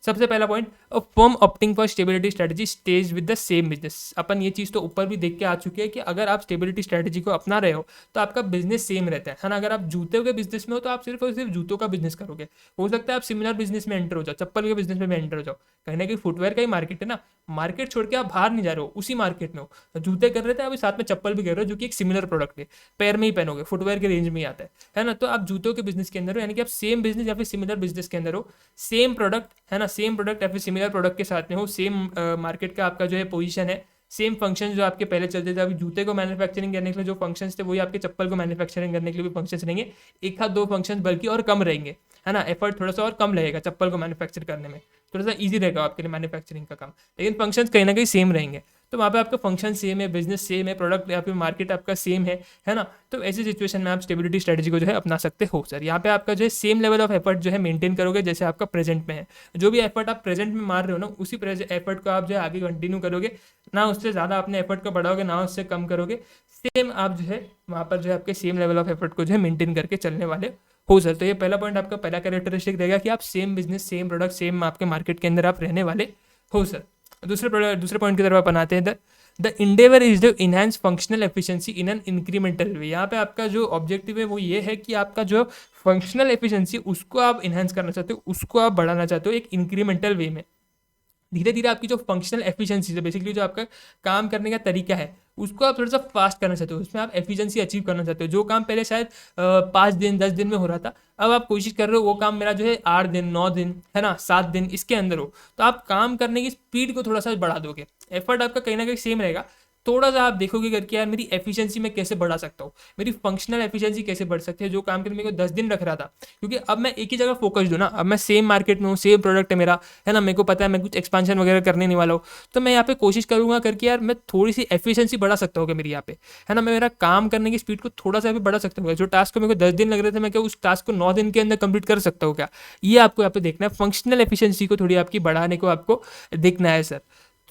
सबसे पहला point, a firm opting for stability strategy stage with the same business. अपन ये चीज़ तो ऊपर भी देख के आ चुके हैं कि अगर आप स्टेबिलिटी स्ट्रैटेजी को अपना रहे हो तो आपका बिजनेस सेम रहता है ना। अगर आप जूते के बिजनेस में हो तो आप सिर्फ और सिर्फ जूतों का बिजनेस करोगे। हो सकता है आप सिमिलर बिजनेस में एंटर हो जाओ, चप्पल के बिजनेस में एंटर हो जाओ, कहीं ना कहीं फुटवेयर का ही मार्केट है ना। मार्केट छोड़ के आप बाहर नहीं जा रहे हो, उसी मार्केट में हो। जूते कर रहे थे, अभी साथ में चप्पल भी कर रहे हो, जो कि एक सिमिलर प्रोडक्ट है, पैर में ही पहनोगे, फुटवेयर के रेंज में ही आता है ना। तो आप जूतों के बिजनेस के अंदर हो, यानी कि आप सेम बिजनेस या फिर सिमिलर बिजनेस के अंदर हो, सेम प्रोडक्ट है ना, सेम प्रोडक्ट या फिर सिमिलर प्रोडक्ट के साथ में हो, सेम मार्केट का आपका जो है पोजीशन है, सेम फंक्शन जो आपके पहले चलते थे, अभी जूते को मैन्युफैक्चरिंग करने के लिए जो फंक्शंस थे वही आपके चप्पल को मैन्युफैक्चरिंग करने के लिए भी फंक्शंस रहेंगे, एक हाथ दो फंक्शंस बल्कि और कम रहेंगे, है ना। एफर्ट थोड़ा सा और कम लगेगा चप्पल को मैन्युफैक्चर करने में, थोड़ा सा ईजी रहेगा आपके लिए मैन्युफैक्चरिंग का काम, लेकिन फंक्शंस कहीं ना कहीं सेम रहेंगे। तो वहाँ पे आपका फंक्शन सेम है, बिजनेस सेम है, प्रोडक्ट या फिर मार्केट आपका सेम है ना। तो ऐसी सिचुएशन में आप स्टेबिलिटी स्ट्रेटजी को जो है अपना सकते हो सर। यहाँ पे आपका जो है सेम लेवल ऑफ एफर्ट जो है मेंटेन करोगे जैसे आपका प्रेजेंट में है। जो भी एफर्ट आप प्रेजेंट में मार रहे हो ना, उसी एफर्ट को आप जो है आगे कंटिन्यू करोगे, ना उससे ज़्यादा अपने एफर्ट को बढ़ाओगे ना उससे कम करोगे, सेम आप जो है वहाँ पर जो है आपके सेम लेवल ऑफ एफर्ट को जो है मेंटेन करके चलने वाले हो सर। तो ये पहला पॉइंट आपका पहला कैरेक्टरिस्टिक रहेगा कि आप same business same product same आपके मार्केट के अंदर आप रहने वाले हो सर। दूसरे पॉइंट की तरफ आप बनाते हैं the endeavour is the enhance functional efficiency in an incremental way. यहाँ पे आपका जो ऑब्जेक्टिव है वो ये है कि आपका जो फंक्शनल एफिशिएंसी उसको आप इनहैंस करना चाहते हो, उसको आप बढ़ाना चाहते हो एक इंक्रीमेंटल वे में। धीरे धीरे आपकी जो फंक्शनल एफिशिएंसी है, बेसिकली जो आपका काम करने का तरीका है, उसको आप थोड़ा सा फास्ट करना चाहते हो, उसमें आप एफिशिएंसी अचीव करना चाहते हो। जो काम पहले शायद 5 दिन 10 दिन में हो रहा था, अब आप कोशिश कर रहे हो वो काम मेरा जो है 8 दिन 9 दिन, है ना, 7 दिन इसके अंदर हो। तो आप काम करने की स्पीड को थोड़ा सा बढ़ा दोगे, एफर्ट आपका कहीं ना कहीं सेम रहेगा, थोड़ा सा आप देखोगे करके यार मेरी एफिशिएंसी मैं कैसे बढ़ा सकता हूँ, मेरी फंक्शनल एफिशिएंसी कैसे बढ़ सकती है। जो काम के लिए मेरे को 10 दिन रख रहा था, क्योंकि अब मैं एक ही जगह फोकस हूँ ना, अब मैं सेम मार्केट में हूँ, सेम प्रोडक्ट है मेरा, है ना, मेरे को पता है मैं कुछ एक्सपांशन वगैरह करने नहीं वाला हूँ, तो मैं यहाँ पे कोशिश करूंगा करके यार मैं थोड़ी सी एफिशिएंसी बढ़ा सकता हूँ मेरी यहाँ पे, है ना, मैं मेरा काम करने की स्पीड को थोड़ा सा भी बढ़ा सकता हूँ। जो टास्क को मेरे को 10 दिन लग रहे थे, मैं क्या उस टास्क को 9 दिन के अंदर कंप्लीट कर सकता हूँ क्या, ये आपको यहाँ पे देखना है। फंक्शनल एफिशिएंसी को थोड़ी आपकी बढ़ाने को आपको देखना है sir.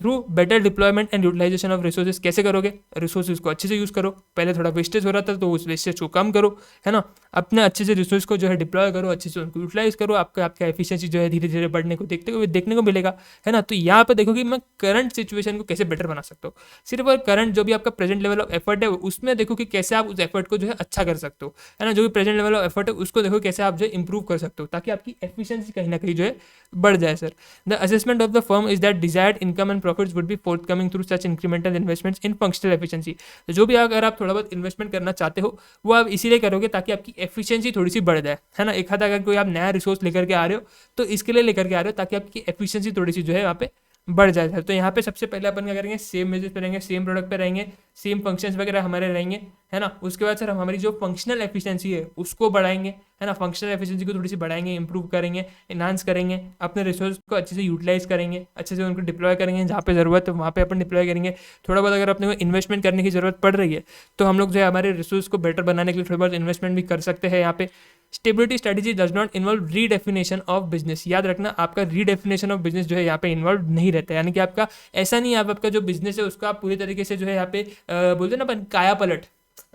Through better deployment and utilisation of resources. कैसे करोगे, रिसोर्सेज को अच्छे से यूज़ करो, पहले थोड़ा वेस्टेज हो रहा था तो उस वेस्टेज को कम करो, है ना, अपने अच्छे से रिसोर्स को जो है डिप्लॉय करो, अच्छे से उनको यूटिलाइज करो, आपका एफिशिएंसी जो है धीरे धीरे बढ़ने को देखने को मिलेगा, है ना। तो यहाँ पर देखो कि मैं करंट सिचुएशन को कैसे बेटर बना सकता हूँ, सिर्फ और करंट जो भी आपका प्रेजेंट लेवल ऑफ एफर्ट है उसमें देखो कि कैसे आप उस एफर्ट को जो है अच्छा कर सकते हो, है ना। जो भी प्रेजेंट लेवल ऑफ एफर्ट है उसको देखो कैसे आप जो है इंप्रूव कर सकते हो, ताकि आपकी एफिशिएंसी कहीं ना कहीं जो है बढ़ जाए sir. The assessment of the firm is that desired income and profits would be forthcoming through such incremental investments in functional efficiency. जो भी अगर आप थोड़ा बहुत इन्वेस्टमेंट करना चाहते हो वो आप इसीलिए करोगे ताकि आपकी एफिशिएंसी थोड़ी सी बढ़ जाए, है ना। एक हाथ अगर कोई आप नया रिसोर्स लेकर के आ रहे हो तो इसके लिए लेकर के आ रहे हो ताकि आपकी एफिशिएंसी थोड़ी सी जो है वहाँ पे बढ़ जाए सर। तो यहाँ पे सबसे पहले अपन क्या करेंगे, सेम बिजनेस पे रहेंगे, सेम प्रोडक्ट पे रहेंगे, सेम फंक्शंस वगैरह हमारे रहेंगे, है ना। उसके बाद सर हम हमारी जो फंक्शनल एफिशिएंसी है उसको बढ़ाएंगे, है ना, फंक्शनल एफिशिएंसी को थोड़ी सी बढ़ाएंगे, इंप्रूव करेंगे, इनहांस करेंगे, अपने रिसोर्स को अच्छे से यूटिलाइज करेंगे, अच्छे से उनको डिप्लॉय करेंगे, जहाँ पे ज़रूरत है वहाँ पे अपन डिप्लॉय करेंगे। थोड़ा बहुत अगर अपने को इन्वेस्टमेंट करने की ज़रूरत पड़ रही है तो हम लोग जो है हमारे रिसोर्स को बेटर बनाने के लिए थोड़ा बहुत इन्वेस्टमेंट भी कर सकते हैं यहाँ पे। Stability strategy does not involve redefinition of business. याद रखना आपका रीडेफिनेशन ऑफ बिजनेस जो है यहाँ पे इन्वॉल्व नहीं रहता है, यानी कि आपका ऐसा नहीं है आप आपका जो बिजनेस है उसको आप पूरी तरीके से जो है यहाँ पे बोलते हैं ना अपन काया पलट,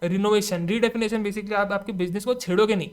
रिनोवेशन। रीडेफिनेशन बेसिकली आप आपके बिजनेस को छेड़ोगे नहीं।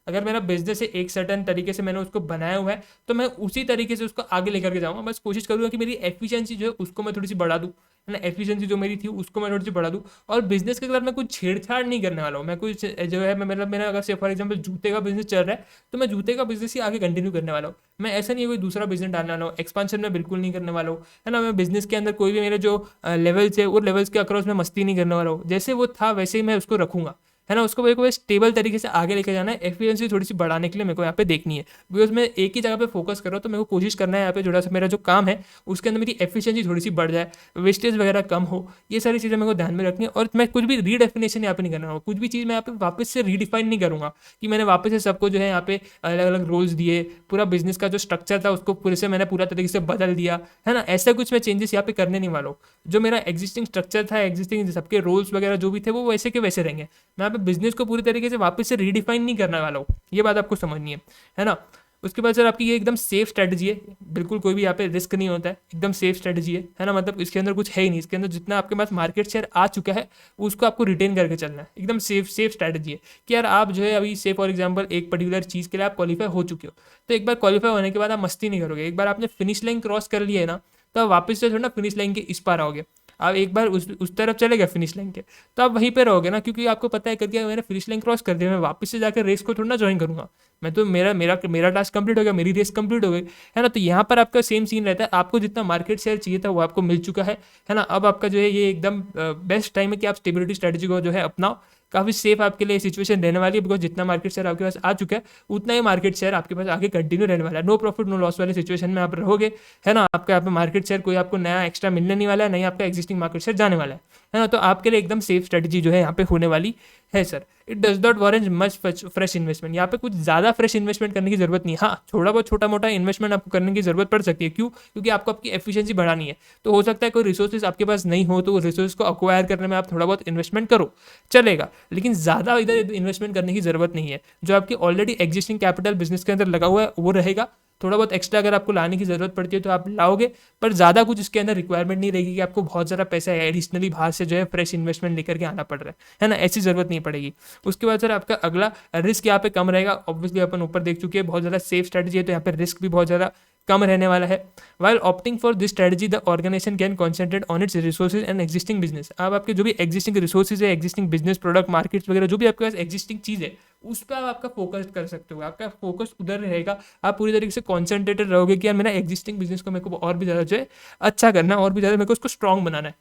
अगर मेरा बिजनेस है एक सर्टन तरीके से मैंने उसको बनाया हुआ है तो मैं उसी तरीके से उसको आगे लेकर के जाऊंगा। बस कोशिश करूंगा कि मेरी एफिशिएंसी जो है उसको मैं थोड़ी सी बढ़ा दूं, है ना, एफिशिएंसी जो मेरी थी उसको मैं थोड़ी सी बढ़ा दूं। और बिजनेस के साथ मैं कुछ छेड़छाड़ नहीं करने वाला हूँ। मैं कुछ जो है मैं मतलब मेरा अगर से फॉर एग्जाम्पल जूते का बिजनेस चल रहा है तो मैं जूते का बिजनेस ही आगे कंटिन्यू करने वाला हूँ। मैं ऐसा नहीं है कोई दूसरा बिजनेस डालने वाला हूँ, एक्सपांशन में बिल्कुल नहीं करने वाला हूँ, है ना। मैं बिजनेस के अंदर कोई भी मेरे जो लेवल्स है वो लेवल्स के अक्रॉस में मस्ती नहीं करने वाला हूँ। जैसे वो था वैसे ही मैं उसको रखूंगा, है ना। उसको मेरे को स्टेबल तरीके से आगे लेके जाना है। एफिशिएंसी थोड़ी सी बढ़ाने के लिए मेरे को यहाँ पे देखनी है, बिकॉज मैं एक ही जगह पे फोकस कर रहा हूँ। तो मेरे को कोशिश करना है यहाँ पे थोड़ा सा मेरा जो काम है उसके अंदर मेरी एफिशिएंसी थोड़ी सी बढ़ जाए, वेस्टेज वगैरह कम हो, ये सारी चीज़ें मेरे को ध्यान में रखनी है। और मैं कुछ भी रीडेफिनेशन यहाँ पे नहीं करना, कुछ भी चीज़ मैं यहाँ पे वापस से रीडिफाइन नहीं करूँगा कि मैंने वापस से सबको जो है यहाँ पे अलग अलग रोल्स दिए, पूरा बिजनेस का जो स्ट्रक्चर था उसको पूरे से मैंने पूरा तरीके से बदल दिया, है ना। ऐसा कुछ मैं चेंजेस यहाँ पे करने नहीं वाला हूँ। जो मेरा एग्जिस्टिंग स्ट्रक्चर था, एग्जिस्टिंग सबके रोल्स वगैरह जो भी थे वो वैसे के वैसे रहेंगे। मैं यहाँ पे बिजनेस को पूरी तरीके से वापस से रीडिफाइन नहीं करने वाला हूँ, ये बात आपको समझनी है ना। उसके बाद सर आपकी ये एकदम सेफ स्ट्रेटजी है, बिल्कुल कोई भी यहाँ पे रिस्क नहीं होता है, एकदम सेफ स्ट्रेटजी है ना। मतलब इसके अंदर कुछ है ही नहीं, इसके अंदर जितना आपके पास मार्केट शेयर आ चुका है उसको आपको रिटेन करके चलना है। एकदम सेफ स्ट्रेटजी है कि यार आप जो है अभी से फॉर एग्जाम्पल एक पर्टिकुलर चीज़ के लिए आप क्वालिफाई हो चुके हो, तो एक बार क्वालिफाई होने के बाद आप मस्ती नहीं करोगे। एक बार आपने फिनिश लाइन क्रॉस कर लिया है ना, तो आप वापस से थोड़ा ना फिनिश लाइन के इस पार आओगे। आप एक बार उस तरफ चले गए फिनिश लाइन के तो आप वहीं पे रहोगे ना, क्योंकि आपको पता है करके मैंने फिनिश लाइन क्रॉस कर दिया, मैं वापस से जाकर रेस को थोड़ा ना ज्वाइन करूंगा। मैं तो मेरा टास्क कंप्लीट हो गया, मेरी रेस कंप्लीट हो गई, है ना। तो यहाँ पर आपका सेम सीन रहता है, आपको जितना मार्केट शेयर चाहिए था वो आपको मिल चुका है ना। अब आपका जो है ये एकदम बेस्ट टाइम है कि आप स्टेबिलिटी स्ट्रेटजी को जो है अपनाओ। काफ़ी सेफ आपके लिए सिचुएशन रहने वाली है, बिकॉज जितना मार्केट शेयर आपके पास आ चुका है उतना ही मार्केट शेयर आपके पास आगे कंटिन्यू रहने वाला है। नो प्रॉफिट नो लॉस वाली सिचुएशन में आप रहोगे, है ना। आपका यहाँ पे मार्केट शेयर कोई आपको नया एक्स्ट्रा मिलने नहीं वाला है, नहीं आपका एग्जिस्टिंग एग्जिस्टिंग मार्केट शेयर जाने वाला है ना। तो आपके लिए एकदम सेफ स्ट्रेटजी जो है यहाँ पे होने वाली है sir. It does not warrant much fresh investment, यहाँ पे कुछ ज़्यादा फ्रेश इन्वेस्टमेंट करने की जरूरत नहीं है। हाँ, थोड़ा बहुत छोटा मोटा इन्वेस्टमेंट आपको करने की जरूरत पड़ सकती है। क्यों? क्योंकि आपको आपकी एफिशिएंसी बढ़ानी है। तो हो सकता है कोई रिसोर्सेज आपके पास नहीं हो, तो रिसोर्स को अक्वायर करने में आप थोड़ा बहुत इन्वेस्टमेंट करो, चलेगा, लेकिन ज़्यादा इधर इन्वेस्टमेंट करने की जरूरत नहीं है। जो आपकी ऑलरेडी एग्जिस्टिंग कैपिटल बिजनेस के अंदर लगा हुआ है वो रहेगा। थोड़ा बहुत एक्स्ट्रा अगर आपको लाने की जरूरत पड़ती है तो आप लाओगे, पर ज़्यादा कुछ इसके अंदर रिक्वायरमेंट नहीं रहेगी कि आपको बहुत ज़्यादा पैसा एडिशनली बाहर से जो है फ्रेश इन्वेस्टमेंट लेकर के आना पड़ रहा है ना, ऐसी जरूरत नहीं पड़ेगी। उसके बाद सर आपका अगला रिस्क यहाँ पे कम रहेगा। ऑब्वियसली अपन ऊपर देख चुके हैं, बहुत ज़्यादा सेफ स्ट्रेटजी है, तो यहाँ पे रिस्क भी बहुत ज़्यादा कम रहने वाला है। While opting for this strategy the organisation can concentrate on its resources and existing business. आप आपके जो भी एग्जिस्टिंग रिसोर्सेज है, एग्जिस्टिंग बिजनेस, प्रोडक्ट, मार्केट्स वगैरह जो भी आपके पास एग्जिस्टिंग चीज़ है, उस पर आप आपका फोकस कर सकते हो। आपका फोकस उधर रहेगा, आप पूरी तरीके से कॉन्सेंट्रेटेड रहोगे कि यार मेरा एग्जिस्टिंग बिजनेस को मेरे को और भी ज़्यादा जो है अच्छा करना है, और भी ज़्यादा मेरे को उसको स्ट्रॉन्ग बनाना है।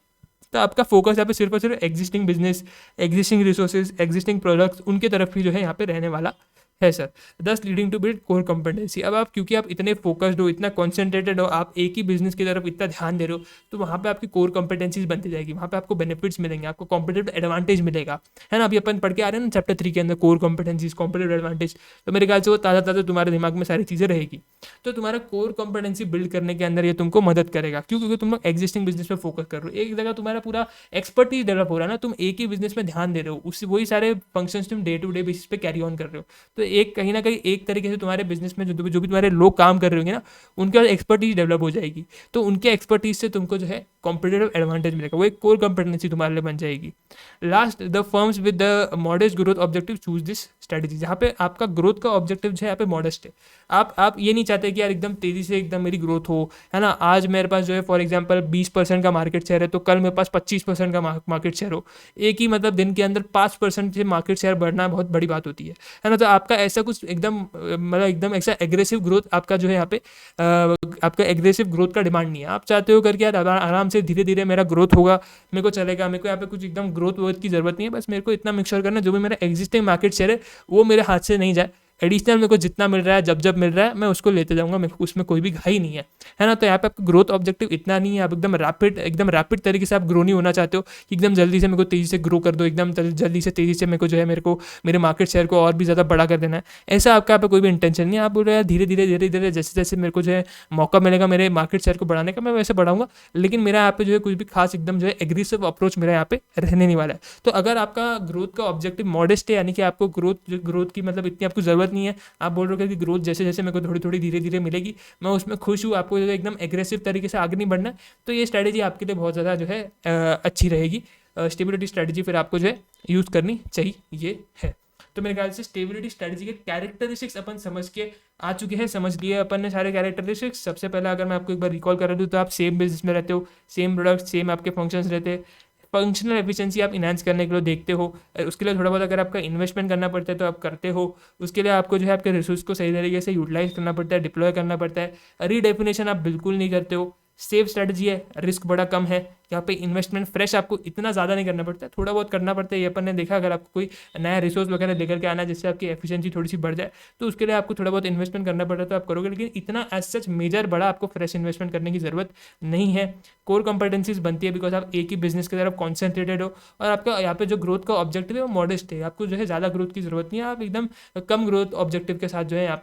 तो आपका फोकस यहाँ पे सिर्फ और सिर्फ existing business, existing resources, existing products, उनके तरफ ही जो है यहाँ पे रहने वाला है sir. Thus leading to build core competency. अब आप क्योंकि आप इतने फोकस्ड हो, इतना कॉन्सेंट्रेटेड हो, आप एक ही बिजनेस की तरफ इतना ध्यान दे रहे हो, तो वहाँ पे आपकी कोर कॉम्पिटेंसीज बनती जाएगी, वहाँ पे आपको बेनिफिट्स मिलेंगे, आपको कॉम्पिटेटिव एडवांटेज मिलेगा, है ना। अभी अपन पढ़ के आ रहे हैं ना चैप्टर 3 के अंदर कोर कॉम्पिटेंसीज, कॉम्पिटेटिव एडवांटेज, तो मेरे ख्याल से वो ताज़ा ताज़ा तुम्हारे दिमाग में सारी चीज़ें रहेगी। तो तुम्हारा कोर कॉम्पिटेंसी बिल्ड करने के अंदर ये तुमको मदद करेगा। क्यों? क्योंकि तुम लोग एग्जिस्टिंग बिजनेस पे फोकस कर रहे हो, एक जगह तुम्हारा पूरा एक्सपर्टीज डेवलप हो रहा है ना, तुम एक ही बिजनेस में ध्यान दे रहे हो, उससे वही सारे फंक्शंस तुम डे टू डे बेसिस पे कैरी ऑन कर रहे हो। तो एक कहीं ना कहीं एक तरीके से तुम्हारे बिजनेस में जो भी तुम्हारे लोग काम कर रहे होंगे ना, उनके एक्सपर्टीज डेवलप हो जाएगी, तो उनके एक्सपर्टीज से तुमको जो है कॉम्पिटेटिव एडवांटेज मिलेगा, वो एक कोर कॉम्पिटेंसी तुम्हारे लिए बन जाएगी। Last, the firms with the modest growth objective choose this strategy. जहाँ पे आपका ग्रोथ का ऑब्जेक्टिव जो है यहाँ पे मॉडेस्ट है। आप ये नहीं चाहते कि यार एकदम तेजी से एकदम मेरी ग्रोथ हो, है ना। आज मेरे पास जो है फॉर एग्जांपल 20% का मार्केट शेयर है, तो कल मेरे पास 25% का मार्केट शेयर हो। एक ही मतलब दिन के अंदर 5% से मार्केट शेयर बढ़ना बहुत बड़ी बात होती है ना। तो आपका ऐसा कुछ एकदम मतलब एकदम ऐसा एग्रेसिव ग्रोथ आपका जो है यहाँ पे आपका एग्रेसिव ग्रोथ का डिमांड नहीं है। आप चाहते हो करके यार आराम से धीरे धीरे मेरा ग्रोथ होगा, मेरे को चलेगा, मेरे को यहाँ पे कुछ एकदम ग्रोथ की जरूरत नहीं है। बस मेरे को इतना मेक श्योर करना जो भी मेरा एग्जिस्टिंग मार्केट शेयर है वो मेरे हाथ से नहीं जाए, एडिशनल मेरे को जितना मिल रहा है जब मिल रहा है मैं उसको लेते जाऊंगा, मेरे को उसमें कोई भी घाई नहीं है ना। तो यहाँ पे आपका ग्रोथ ऑब्जेक्टिव इतना नहीं है, आप एकदम रैपिड तरीके से आप ग्रो नहीं होना चाहते हो कि एकदम जल्दी से मेरे को तेज़ी से ग्रो कर दो, एकदम जल्दी से तेज़ी से मेरे को जो है मेरे मार्केट शेयर को और भी ज़्यादा बड़ा कर देना है, ऐसा आपका यहाँ पे कोई भी इंटेंशन नहीं है। आप बोल रहे हैं धीरे धीरे जैसे जैसे मेरे को जो है मौका मिलेगा मेरे मार्केट शेयर को बढ़ाने का, मैं वैसे बढ़ाऊंगा, लेकिन मेरा यहाँ पे जो है कुछ भी खास एकदम जो है एग्रेसिव अप्रोच मेरा यहाँ पे रहने नहीं वाला है। तो अगर आपका ग्रोथ का ऑब्जेक्टिव मॉडेस्ट है, यानी कि आपको ग्रोथ की मतलब इतनी आपको जरूरत नहीं है, आप बोल रहे हो कि ग्रोथ जैसे जैसे मेरे को थोड़ी थोड़ी धीरे धीरे मिलेगी, मैं उसमें खुश हूँ, आपको जो एकदम एग्रेसिव तरीके से आगे नहीं बढ़ना, तो ये स्ट्रैटेजी आपके लिए बहुत ज़्यादा जो है अच्छी रहेगी। स्टेबिलिटी स्ट्रैटेजी फिर आपको जो है यूज़ करनी चाहिए है। तो मेरे ख्याल से स्टेबिलिटी स्ट्रैटेजी के कैरेक्टरिस्टिक्स अपन समझ के आ चुके हैं, समझ लिए अपन ने सारे कैरेक्टरिस्टिक्स। सबसे पहले अगर मैं आपको एक बार रिकॉल कर दूँ तो आप सेम बिजनेस में रहते हो, सेम प्रोडक्ट, सेम आपके फंक्शंस रहते हैं, फंक्शनल एफिशिएंसी आप इनहांस करने के लिए देखते हो, उसके लिए थोड़ा बहुत अगर आपका इन्वेस्टमेंट करना पड़ता है तो आप करते हो, उसके लिए आपको जो है आपके रिसोर्स को सही तरीके से यूटिलाइज करना पड़ता है, डिप्लॉय करना पड़ता है, रीडेफिनेशन आप बिल्कुल नहीं करते हो, सेफ स्ट्रेटजी है, रिस्क बड़ा कम है, यहाँ पे इन्वेस्टमेंट फ्रेश आपको इतना ज़्यादा नहीं करना पड़ता है, थोड़ा बहुत करना पड़ता है। ये अपन ने देखा, अगर आपको कोई नया रिसोर्स वगैरह लेकर के आना है जिससे आपकी एफिशिएंसी थोड़ी सी बढ़ जाए, तो उसके लिए आपको थोड़ा बहुत इन्वेस्टमेंट करना पड़ता है, तो आप करोगे, लेकिन इतना एज सच मेजर बड़ा आपको फ्रेश इन्वेस्टमेंट करने की ज़रूरत नहीं है। कोर कॉम्पिटेंसीज बनती है बिकॉज आप एक ही बिजनेस की तरफ कॉन्सेंट्रेटेड हो, और आपका यहाँ पे जो ग्रोथ का ऑब्जेक्टिव है वो मॉडेस्ट है, आपको जो है ज़्यादा ग्रोथ की जरूरत नहीं है, आप एकदम कम ग्रोथ ऑब्जेक्टिव के साथ जो है यहाँ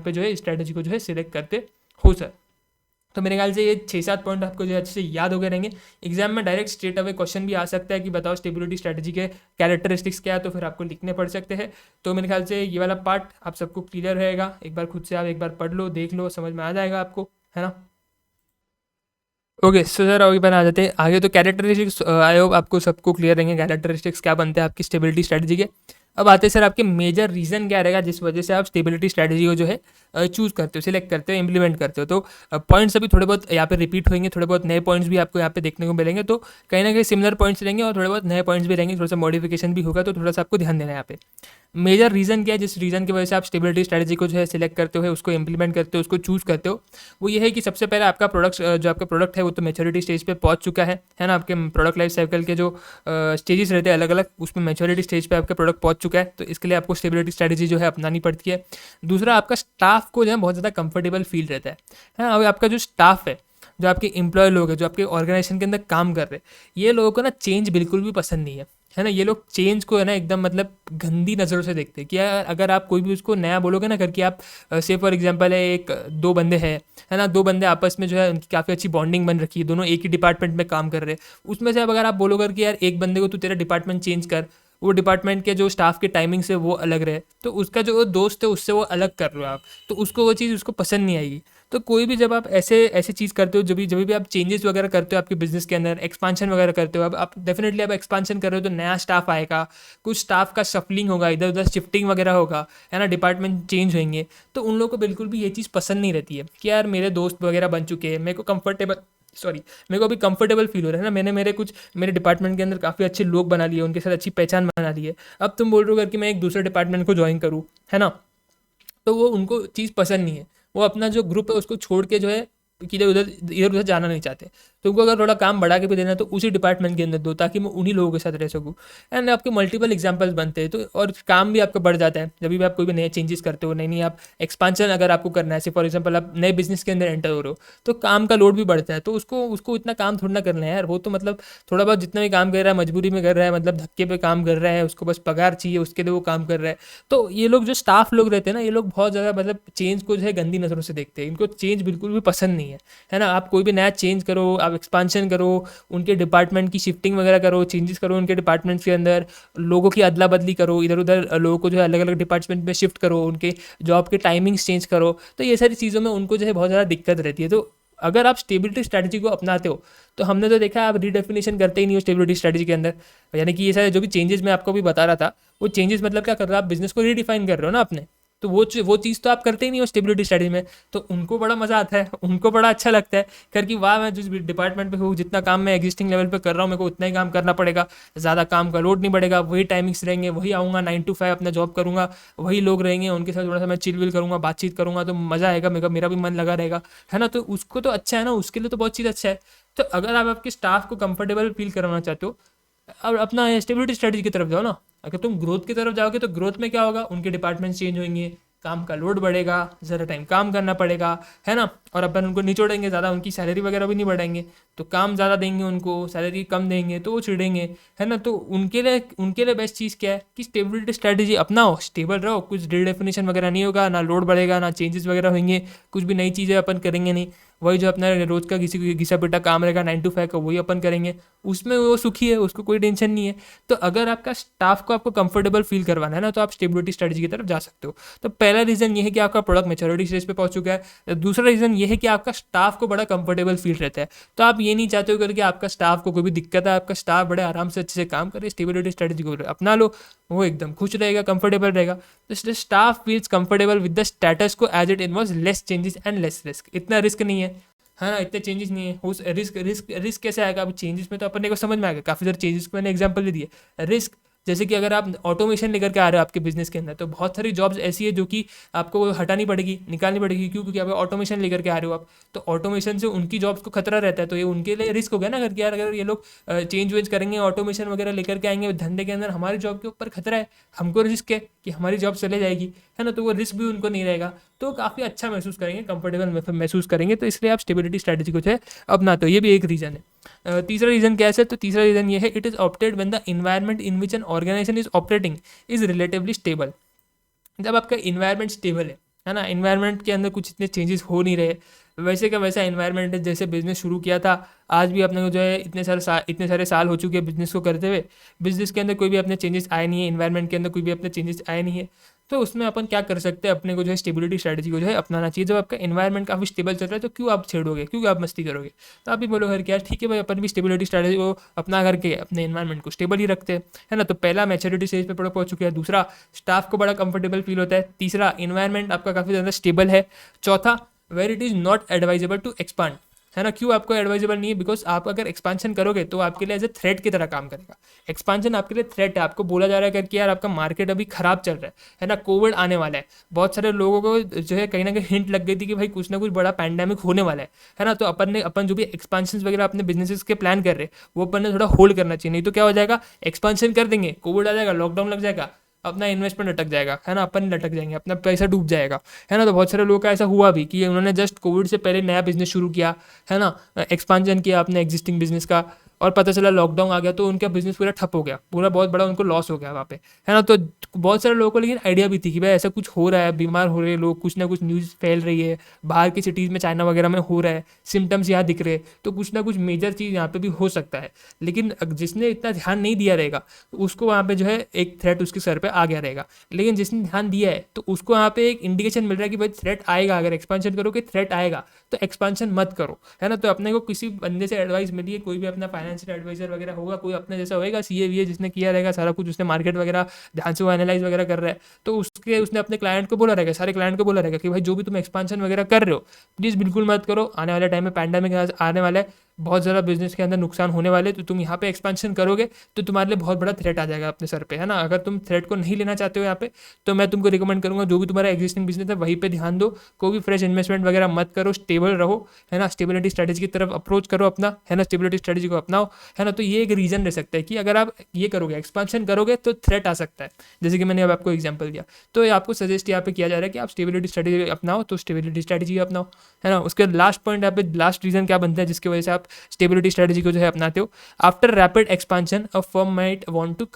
पे जो है स्ट्रैटेजी को जो है सिलेक्ट करते हो सर। तो मेरे ख्याल से ये 6-7 पॉइंट आपको जो है अच्छे से याद हो गए रहेंगे। एग्जाम में डायरेक्ट स्ट्रेट अवे क्वेश्चन भी आ सकता है कि बताओ स्टेबिलिटी स्ट्रैटेजी के कैरेक्टरिस्टिक्स क्या है, तो फिर आपको लिखने पड़ सकते हैं। तो मेरे ख्याल से ये वाला पार्ट आप सबको क्लियर रहेगा, एक बार खुद से आप एक बार पढ़ लो, देख लो, समझ में आ जाएगा आपको, है ना। ओके सो सर अभी बना जाते हैं आगे। तो कैरेक्टरिस्टिक्स आई होप आपको सबको क्लियर रहेंगे, कैरेक्टरिस्टिक्स क्या बनते हैं आपकी स्टेबिलिटी स्ट्रैटेजी के। अब आते हैं सर आपके मेजर रीज़न क्या रहेगा जिस वजह से आप स्टेबिलिटी स्ट्रैटेजी को जो है चूज़ करते हो, सिलेक्ट करते हो, इंप्लीमेंट करते हो। तो पॉइंट्स अभी थोड़े बहुत यहाँ पे रिपीट होंगे, थोड़े बहुत नए पॉइंट्स भी आपको यहाँ पे देखने को मिलेंगे, तो कहीं ना कहीं सिमिलर पॉइंट्स रहेंगे और थोड़े बहुत नए पॉइंट्स भी रहेंगे, थोड़ा सा मॉडिफिकेशन भी होगा, तो थोड़ा सा आपको ध्यान देना है यहाँ पे। मेजर रीज़न क्या है जिस रीज़न की वजह से आप स्टेबिलिटी स्ट्रैटेजी को जो है सिलेक्ट करते हो, उसको इंप्लीमेंट करते हो, उसको चूज़ करते हो, वो ये है कि सबसे पहले आपका प्रोडक्ट जो आपका प्रोडक्ट है वो तो मैच्योरिटी स्टेज पे पहुंच चुका है ना। आपके प्रोडक्ट लाइफ साइकिल के जो स्टेजेस रहते हैं अलग अलग, उसमें मैच्योरिटी स्टेज पे आपका प्रोडक्ट पहुंच चुका है, तो इसके लिए आपको स्टेबिलिटी स्ट्रैटेजी जो है अपनानी पड़ती है। दूसरा, आपका स्टाफ को जो है बहुत ज़्यादा कंफर्टेबल फील रहता है ना। अब आपका जो स्टाफ है जो आपके एम्प्लॉय लोग हैं, जो आपके ऑर्गेनाइजेशन के अंदर काम कर रहे हैं, ये लोगों को ना चेंज बिल्कुल भी पसंद नहीं है ना। ये लोग चेंज को है ना एकदम मतलब गंदी नज़रों से देखते हैं कि यार अगर आप कोई भी उसको नया बोलोगे ना करके, आप से फॉर एग्जांपल है एक दो बंदे हैं, है ना, दो बंदे आपस में जो है उनकी काफ़ी अच्छी बॉन्डिंग बन रखी है, दोनों एक ही डिपार्टमेंट में काम कर रहे हैं, उसमें से अब अगर आप बोलोगे कि यार एक बंदे को तू तेरा डिपार्टमेंट चेंज कर, वो डिपार्टमेंट के जो स्टाफ के टाइमिंग से वो अलग रहे, तो उसका जो दोस्त है उससे वो अलग कर रहे हो आप, तो उसको वो चीज़ उसको पसंद नहीं आएगी। तो कोई भी जब आप ऐसे ऐसे चीज़ करते हो, जब भी आप चेंजेस वगैरह करते हो आपके बिजनेस के अंदर, एक्सपांशन वगैरह करते हो, अब आप डेफिनेटली आप एक्सपांशन कर रहे हो तो नया स्टाफ आएगा, कुछ स्टाफ का शफलिंग होगा, इधर उधर शिफ्टिंग वगैरह होगा, है ना, डिपार्टमेंट चेंज होंगे, तो उन लोगों को बिल्कुल भी ये चीज़ पसंद नहीं रहती है कि यार मेरे दोस्त वगैरह बन चुके हैं, मेरे को अभी कंफर्टेबल फील हो रहा है ना, मैंने मेरे डिपार्टमेंट के अंदर काफ़ी अच्छे लोग बना लिए, उनके साथ अच्छी पहचान बना ली है, अब तुम बोल रहे हो कि मैं एक दूसरे डिपार्टमेंट को ज्वाइन करूँ, है ना, तो वो उनको चीज़ पसंद नहीं है। वो अपना जो ग्रुप है उसको छोड़ के जो है इधर उधर जाना नहीं चाहते। तो उनको अगर थोड़ा काम बढ़ा के भी देना है तो उसी डिपार्टमेंट के अंदर दो, ताकि मैं उन्हीं लोगों के साथ रह सकूँ। एंड आपके मल्टीपल एग्जाम्पल्स बनते हैं, तो और काम भी आपका बढ़ जाता है जब भी आप कोई भी नए चेंजेस करते हो, नई नई आप एक्सपांशन अगर आपको करना है, फॉर एग्जाम्पल आप नए बिजनेस के अंदर एंटर हो रहे हो, तो काम का लोड भी बढ़ता है, तो उसको उसको इतना काम थोड़ा ना करना है यार, वो तो मतलब थोड़ा बहुत जितना भी काम कर रहा है मजबूरी में कर रहा है, मतलब धक्के पे काम कर रहा है, उसको बस पगार चाहिए उसके लिए वो काम कर रहा है। तो ये लोग जो स्टाफ लोग रहते हैं ना, ये लोग बहुत ज़्यादा मतलब चेंज को जो है गंदी नज़रों से देखते हैं, इनको चेंज बिल्कुल भी पसंद नहीं है ना। आप कोई भी नया चेंज करो, आप एक्सपांशन करो, उनके डिपार्टमेंट की शिफ्टिंग वगैरह करो, चेंजेस करो उनके डिपार्टमेंट्स के अंदर, लोगों की अदला बदली करो, इधर उधर लोगों को जो है अलग अलग डिपार्टमेंट में शिफ्ट करो, उनके जॉब के टाइमिंग्स चेंज करो, तो ये सारी चीज़ों में उनको जो है बहुत ज़्यादा दिक्कत रहती है। तो अगर आप स्टेबिलिटी स्ट्रैटेजी को अपनाते हो, तो हमने तो देखा आप रीडेफिनेशन करते ही नहीं हो स्टेबिलिटी स्ट्रैटेजी के अंदर, यानी कि ये सारे जो भी चेंजेस मैं आपको भी बता रहा था, वो चेंजेस मतलब क्या कर रहे हो, आप बिजनेस को रीडिफाइन कर रहे हो ना अपने, तो वो चीज़ तो आप करते ही नहीं हो स्टेबिलिटी स्ट्रैटेजी में। तो उनको बड़ा मज़ा आता है, उनको बड़ा अच्छा लगता है करके वाह मैं जिस डिपार्टमेंट पे हूँ, जितना काम मैं एग्जिस्टिंग लेवल पे कर रहा हूँ, मेरे को उतना ही काम करना पड़ेगा, ज़्यादा काम का लोड नहीं बढ़ेगा, वही टाइमिंग्स रहेंगे, वही आऊँगा 9 to 5 अपना जॉब करूँगा, वही लोग रहेंगे, उनके साथ थोड़ा सा मैं चिल विल करूँगा, बातचीत करूँगा, तो मज़ा आएगा, मेरा भी मन लगा रहेगा, है ना। तो उसको तो अच्छा है ना, उसके लिए तो बहुत चीज़ अच्छा है। तो अगर आप आपके स्टाफ को कंफर्टेबल फील करवाना चाहते हो, अब अपना स्टेबिलिटी स्ट्रेटजी की तरफ जाओ ना। अगर तुम ग्रोथ की तरफ जाओगे तो ग्रोथ में क्या होगा, उनके डिपार्टमेंट चेंज होंगे, काम का लोड बढ़ेगा, ज़्यादा टाइम काम करना पड़ेगा, है ना, और अपन उनको निचोड़ेंगे ज़्यादा, उनकी सैलरी वगैरह भी नहीं बढ़ाएंगे, तो काम ज़्यादा देंगे उनको, सैलरी कम देंगे तो वो चिढ़ेंगे, है ना। तो उनके लिए बेस्ट चीज़ क्या है कि स्टेबिलिटी स्ट्रेटजी अपनाओ, स्टेबल रहो, कुछ डिडेफिनेशन वगैरह नहीं होगा, ना लोड बढ़ेगा, ना चेंजेस वगैरह होंगे, कुछ भी नई चीज़ें अपन करेंगे नहीं, वही जो अपना रोज का किसी घिसा पिटा काम रहेगा 9 to 5 का, वही अपन करेंगे, उसमें वो सुखी है, उसको कोई टेंशन नहीं है। तो अगर आपका स्टाफ को आपको कंफर्टेबल फील करवाना है ना, तो आप स्टेबिलिटी स्ट्रेटजी की तरफ जा सकते हो। तो पहला रीज़न ये है कि आपका प्रोडक्ट मैच्योरिटी स्टेज पे पहुंच चुका है। दूसरा रीज़न ये है कि आपका स्टाफ को बड़ा कंफर्टेबल फील रहता है। तो आप ये नहीं चाहते हो करके आपका स्टाफ को कोई भी दिक्कत है, आपका स्टाफ बड़े आराम से अच्छे से काम करे, स्टेबिलिटी स्ट्रेटजी को अपना लो, वो एकदम खुश रहेगा, कंफर्टेबल रहेगा। तो इसलिए staff feels comfortable with the status quo as it involves less changes and less risk. इतना रिस्क नहीं है ना, इतने चेंजेस नहीं है। उस रिस्क कैसे आएगा, अब चेंजेस में तो अपने को समझ में आएगा, काफ़ी सारे चेंजेस को मैंने एग्जांपल भी दिए। रिस्क जैसे कि अगर आप ऑटोमेशन लेकर के आ रहे हो आपके बिजनेस के अंदर, तो बहुत सारी जॉब्स ऐसी है जो कि आपको हटानी पड़ेगी, निकालनी पड़ेगी, क्यों, क्योंकि आप ऑटोमेशन लेकर के आ रहे हो आप, तो ऑटोमेशन से उनकी जॉब्स को खतरा रहता है, तो ये उनके लिए रिस्क हो गया ना। अगर यार अगर ये लोग चेंज वेंज करेंगे, ऑटोमेशन वगैरह लेकर के आएंगे धंधे के अंदर, हमारी जॉब के ऊपर खतरा है, हमको रिस्क है कि हमारी जॉब चले जाएगी, है ना, तो वो रिस्क भी उनको नहीं रहेगा, तो काफ़ी अच्छा महसूस करेंगे, कंफर्टेबल महसूस करेंगे। तो इसलिए आप स्टेबिलिटी स्ट्रैटेजी को जो है अपनाते हो, ये भी एक रीज़न है। तीसरा रीज़न क्या है सर, तो तीसरा रीज़न ये है, it is opted when the environment in which an organisation is operating is relatively stable. जब आपका इन्वायरमेंट स्टेबल है ना, इन्वायरमेंट के अंदर कुछ इतने चेंजेस हो नहीं रहे, वैसे का वैसा इन्वायरमेंट है जैसे बिजनेस शुरू किया था, आज भी अपने को जो है इतने सारे साल हो चुके हैं बिजनेस को करते हुए, बिजनेस के अंदर कोई भी अपने चेंजेस आए नहीं है, इन्वायरमेंट के अंदर कोई भी अपने चेंजेस आए नहीं है। तो उसमें अपन क्या कर सकते हैं, अपने को जो है स्टेबिलिटी स्ट्रैटेजी को जो है अपनाना चाहिए। जब आपका इन्वायरमेंट काफ़ी स्टेबल चल रहा है तो क्यों आप छेड़ोगे, क्यों आप मस्ती करोगे। तो आप भी बोलो घर के यार ठीक है भाई, अपन भी स्टेबिलिटी स्ट्रैटेजी को अपना करके अपने इन्वायरमेंट को स्टेबल ही रखते हैं, है ना। तो पहला मैच्योरिटी स्टेज पे पहुंच चुके हैं, दूसरा स्टाफ को बड़ा कंफर्टेबल फील होता है, तीसरा इन्वायरमेंट आपका काफ़ी ज़्यादा स्टेबल है, चौथा where it is not advisable to expand, है ना। क्यों आपको एडवाइजेबल नहीं है, बिकॉज आप अगर एक्सपांशन करोगे तो आपके लिए एज ए थ्रेट की तरह काम करेगा। एक्सपांशन आपके लिए थ्रेट है, आपको बोला जा रहा है करके यार आपका मार्केट अभी खराब चल रहा है ना, कोविड आने वाला है, बहुत सारे लोगों को जो है कहीं ना कहीं हिंट लग गई थी कि भाई कुछ ना कुछ बड़ा पैंडेमिक होने वाला है ना। तो अपन जो भी एक्सपांशन वगैरह अपने बिजनेसेस के प्लान कर रहे हैं वो अपन ने थोड़ा होल्ड करना चाहिए, नहीं तो क्या हो जाएगा, एक्सपांशन कर देंगे, कोविड आ जाएगा, लॉकडाउन लग जाएगा, अपना इन्वेस्टमेंट अटक जाएगा, है ना, अपन लटक जाएंगे, अपना पैसा डूब जाएगा, है ना। तो बहुत सारे लोगों का ऐसा हुआ भी कि उन्होंने जस्ट कोविड से पहले नया बिजनेस शुरू किया, है ना, एक्सपांशन किया अपने एग्जिस्टिंग बिजनेस का, और पता चला लॉकडाउन आ गया तो उनका बिजनेस पूरा ठप हो गया, पूरा बहुत बड़ा उनको लॉस हो गया वहाँ पे, है ना। तो बहुत सारे लोगों को लेकिन आइडिया भी थी कि भाई ऐसा कुछ हो रहा है, बीमार हो रहे हैं लोग, कुछ ना कुछ न्यूज़ फैल रही है, बाहर की सिटीज़ में चाइना वगैरह में हो रहा है, सिम्टम्स यहाँ दिख रहे हैं, तो कुछ ना कुछ मेजर चीज़ यहाँ पे भी हो सकता है। लेकिन जिसने इतना ध्यान नहीं दिया रहेगा तो उसको वहाँ पे जो है एक थ्रेट उसके सर पे आ गया रहेगा। लेकिन जिसने ध्यान दिया है तो उसको वहाँ पे एक इंडिकेशन मिल रहा है कि भाई थ्रेट आएगा, अगर एक्सपेंशन करोगे थ्रेट आएगा तो एक्सपेंशन मत करो, है ना। तो अपने को किसी बंदे से एडवाइस मिली है, कोई भी अपना फाइनेंशियल एडवाइजर वगैरह होगा, कोई अपने जैसा होगा, सीए वीए जिसने किया रहेगा सारा कुछ, उसने मार्केट वगैरह ध्यान से वो एनालाइज वगैरह कर रहा है, तो उसने अपने क्लाइंट को बोला रहेगा, सारे क्लाइंट को बोला रहेगा कि भाई जो भी तुम एक्सपेंशन वगैरह कर रहे हो प्लीज़ बिल्कुल मत करो, आने वाले टाइम में पैंडेमिक आने वाला है, बहुत ज़्यादा बिजनेस के अंदर नुकसान होने वाले, तो तुम यहाँ पे एक्सपेंशन करोगे तो तुम्हारे लिए बहुत बड़ा थ्रेट आ जाएगा अपने सर पे, है ना। अगर तुम थ्रेट को नहीं लेना चाहते हो यहाँ पे, तो मैं तुमको रिकमेंड करूँगा जो भी तुम्हारा एग्जिस्टिंग बिजनेस है वहीं पे ध्यान दो, कोई भी फ्रेश इन्वेस्टमेंट वगैरह मत करो, स्टेबल रहो, है ना, स्टेबिलिटी स्ट्रेटेजी की तरफ अप्रोच करो अपना, है ना, स्टेबिलिटी स्ट्रेटेजी को अपनाओ, है ना। तो ये एक रीजन रह सकता है कि अगर आप ये करोगे एक्सपेंशन करोगे तो थ्रेट आ सकता है, जैसे कि मैंने अब आपको एग्जाम्पल दिया। तो ये आपको सजेस्ट यहाँ पे किया जा रहा है कि आप स्टेबिलिटी स्ट्रेटेजी अपनाओ, तो स्टेबिलिटी स्ट्रेटेजी अपनाओ, है ना। उसके लास्ट पॉइंट यहाँ पे लास्ट रीजन क्या बनता है जिसकी वजह से आप स्टेबिलिटी स्ट्रेटेजी को जो है अपनाते हो, after rapid expansion a firm might want to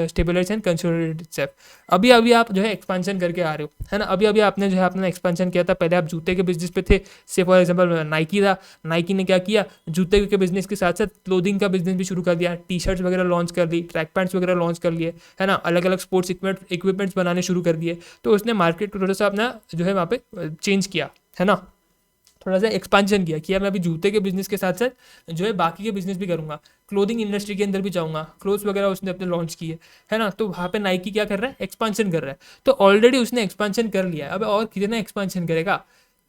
stabilise and consolidate itself. अभी अभी आप जो है एक्सपेंशन करके आ रहे हो, है ना, अभी अभी आपने जो है अपना एक्सपेंशन किया था, पहले आप जूते के बिजनेस पे थे, से फॉर एग्जांपल नाइकी था, नाइकी ने क्या किया, जूते के बिजनेस के साथ साथ क्लोथिंग का बिजनेस भी शुरू कर दिया, टी शर्ट्स वगैरह लॉन्च कर दी, ट्रैक पैंट्स वगैरह लॉन्च कर लिए, है ना, अलग अलग स्पोर्ट्स इक्विपमेंट्स बनाने शुरू कर दिए। तो उसने मार्केट को थोड़ा सा अपना जो है वहाँ पे चेंज किया, है ना, थोड़ा सा एक्सपांशन किया मैं अभी जूते के बिजनेस के साथ साथ जो है बाकी के बिजनेस भी करूंगा, क्लोथिंग इंडस्ट्री के अंदर भी जाऊंगा, क्लोथ्स वगैरह उसने अपने लॉन्च किए, है ना। तो वहाँ पे नाइकी क्या कर रहा है, एक्सपांशन कर रहा है। तो ऑलरेडी उसने एक्सपांशन कर लिया है, अब और कितना एक्सपांशन करेगा।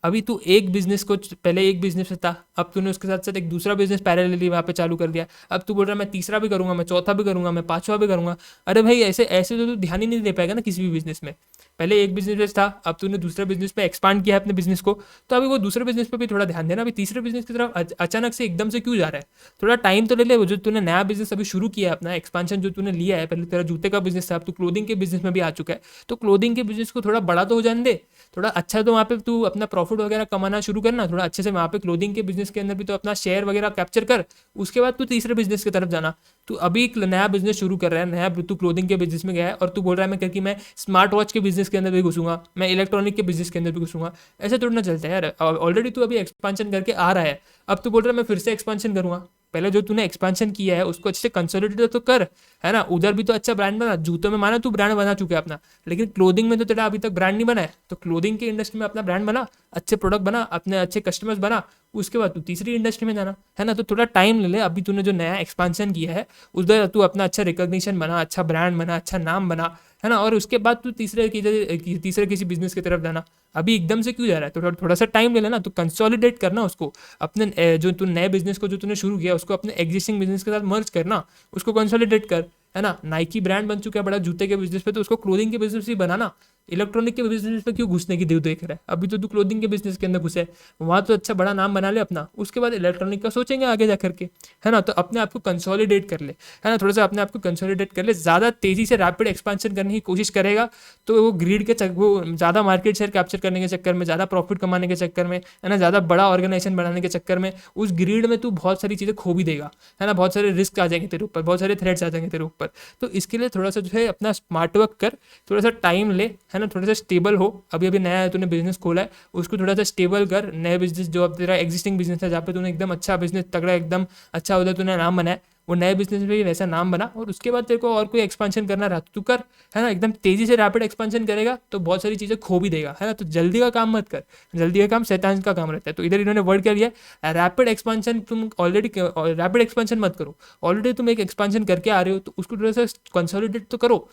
अभी तू एक बिजनेस को, पहले एक बिजनेस था, अब तूने उसके साथ साथ एक दूसरा बिजनेस पैरेलली वहाँ पे चालू कर दिया, अब तू बोल रहा है मैं तीसरा भी करूंगा, मैं चौथा भी करूंगा, मैं पांचवा भी करूंगा। अरे भाई ऐसे ऐसे तो तू ध्यान ही नहीं दे पाएगा ना किसी भी बिजनेस में। पहले एक बिजनेस था, अब तूने दूसरे बिजनेस पे एक्सपांड किया है अपने बिजनेस को, तो अभी वो दूसरे बिजनेस पे भी थोड़ा ध्यान देना। अभी तीसरे बिजनेस की तरफ अचानक से एकदम से क्यों जा रहा है, थोड़ा टाइम तो ले ले। वो जो तूने नया बिजनेस अभी शुरू किया है, अपना एक्सपांशन जो तूने लिया है, पहले तेरा जूते का बिजनेस था, अब तू क्लोथिंग के बिजनेस में भी आ चुका है, तो क्लोथिंग के बिजनेस को थोड़ा बड़ा तो हो जाने दे, थोड़ा अच्छा, तो वहाँ पे तू अपना प्रॉफिट वगैरह कमाना शुरू करना, थोड़ा अच्छे से वहाँ पे क्लोथिंग के बिजनेस के अंदर भी तो अपना शेयर वगैरह कैप्चर कर, उसके बाद तू तीसरे बिजनेस की तरफ जाना। तू अभी एक नया बिजनेस शुरू कर रहा है, नया तू क्लोथिंग के बिजनेस में गया है और तू बोल रहा है मैं क्योंकि मैं स्मार्ट वॉच के बिजनेस के अंदर भी घुसूंगा, मैं इलेक्ट्रॉनिक के बिजनेस के अंदर भी घुसूंगा। ऐसे थोड़ा ना चलता है यार, ऑलरेडी तू अभी एक्सपांशन करके आ रहा है, अब तू बोल रहा है मैं फिर से एक्सपांशन करूंगा। पहले जो तूने एक्सपेंशन किया है उसको अच्छे से कंसोलिडेट तो कर, है ना, उधर भी तो अच्छा ब्रांड बना। जूतों में माना तू ब्रांड बना चुका है अपना, लेकिन क्लोथिंग में तो तेरा अभी तक ब्रांड नहीं बना है, तो क्लोथिंग के इंडस्ट्री में अपना ब्रांड बना, अच्छे प्रोडक्ट बना, अपने अच्छे कस्टमर्स बना, उसके बाद तू तीसरी इंडस्ट्री में जाना, है ना। तो थोड़ा टाइम ले ले, अभी तूने जो नया एक्सपेंशन किया है उधर तू अपना अच्छा रिकॉग्निशन बना, अच्छा ब्रांड बना, अच्छा नाम बना, है ना, और उसके बाद तू तीसरे किसी बिजनेस की तरफ जाना। अभी एकदम से क्यों जा रहा है, तो थोड़ा सा टाइम ले लेना, तो कंसोलिडेट करना उसको, अपने जो तू नए बिजनेस को जो तूने शुरू किया उसको अपने एग्जिस्टिंग बिजनेस के साथ मर्ज करना, उसको कंसोलिडेट कर, है ना। नाइकी ब्रांड बन चुका है बड़ा जूते के बिजनेस पे, तो उसको क्लोथिंग के बिजनेस भी बनाना। इलेक्ट्रॉनिक के बिजनेस पे क्यों घुसने की देख रहा है, अभी तो तू क्लोथिंग के बिजनेस के अंदर घुसे, वहाँ तो अच्छा बड़ा नाम बना ले अपना, उसके बाद इलेक्ट्रॉनिक का सोचेंगे आगे जा करके, है ना। तो अपने आप को कंसोलिडेट कर ले, है ना, थोड़ा सा अपने आप को कंसोलिडेट कर ले। ज़्यादा तेजी से रैपिड एक्सपेंशन करने की कोशिश करेगा तो वो ग्रीड के वो ज़्यादा मार्केट शेयर कैप्चर करने के चक्कर में, ज़्यादा प्रॉफिट कमाने के चक्कर में, है ना, ज़्यादा बड़ा ऑर्गेनाइजेशन बनाने के चक्कर में, उस ग्रीड में तू बहुत सारी चीज़ें खो भी देगा, है ना, बहुत सारे रिस्क आ जाएंगे तेरे ऊपर, बहुत सारे थ्रेट्स आ जाएंगे तेरे ऊपर। तो इसके लिए थोड़ा सा जो है अपना स्मार्ट वर्क कर, थोड़ा सा टाइम ले, है ना, थोड़ा सा स्टेबल हो। अभी अभी नया तूने बिजनेस खोला है, उसको थोड़ा सा स्टेबल कर। नए बिजनेस जो अब तेरा एग्जिस्टिंग बिजनेस है, जहाँ पे तूने एकदम अच्छा बिजनेस तगड़ा एकदम अच्छा उधर तूने नाम बनाया, वो नए बिजनेस में भी वैसा नाम बना, और उसके बाद तेरे को और कोई एक्सपेंशन करना रहा तो तू कर, है ना। एकदम तेजी से रैपिड एक्सपेंशन करेगा तो बहुत सारी चीज़ें खो भी देगा, है ना। तो जल्दी का काम मत कर, जल्दी का काम शैतान का काम रहता है। तो इधर इन्होंने वर्ड क्या लिया, रैपिड एक्सपेंशन। तुम ऑलरेडी रैपिड एक्सपेंशन मत करो, ऑलरेडी तुम एक एक्सपेंशन करके आ रहे हो, तो उसको थोड़ा सा कंसोलिडेट तो करो,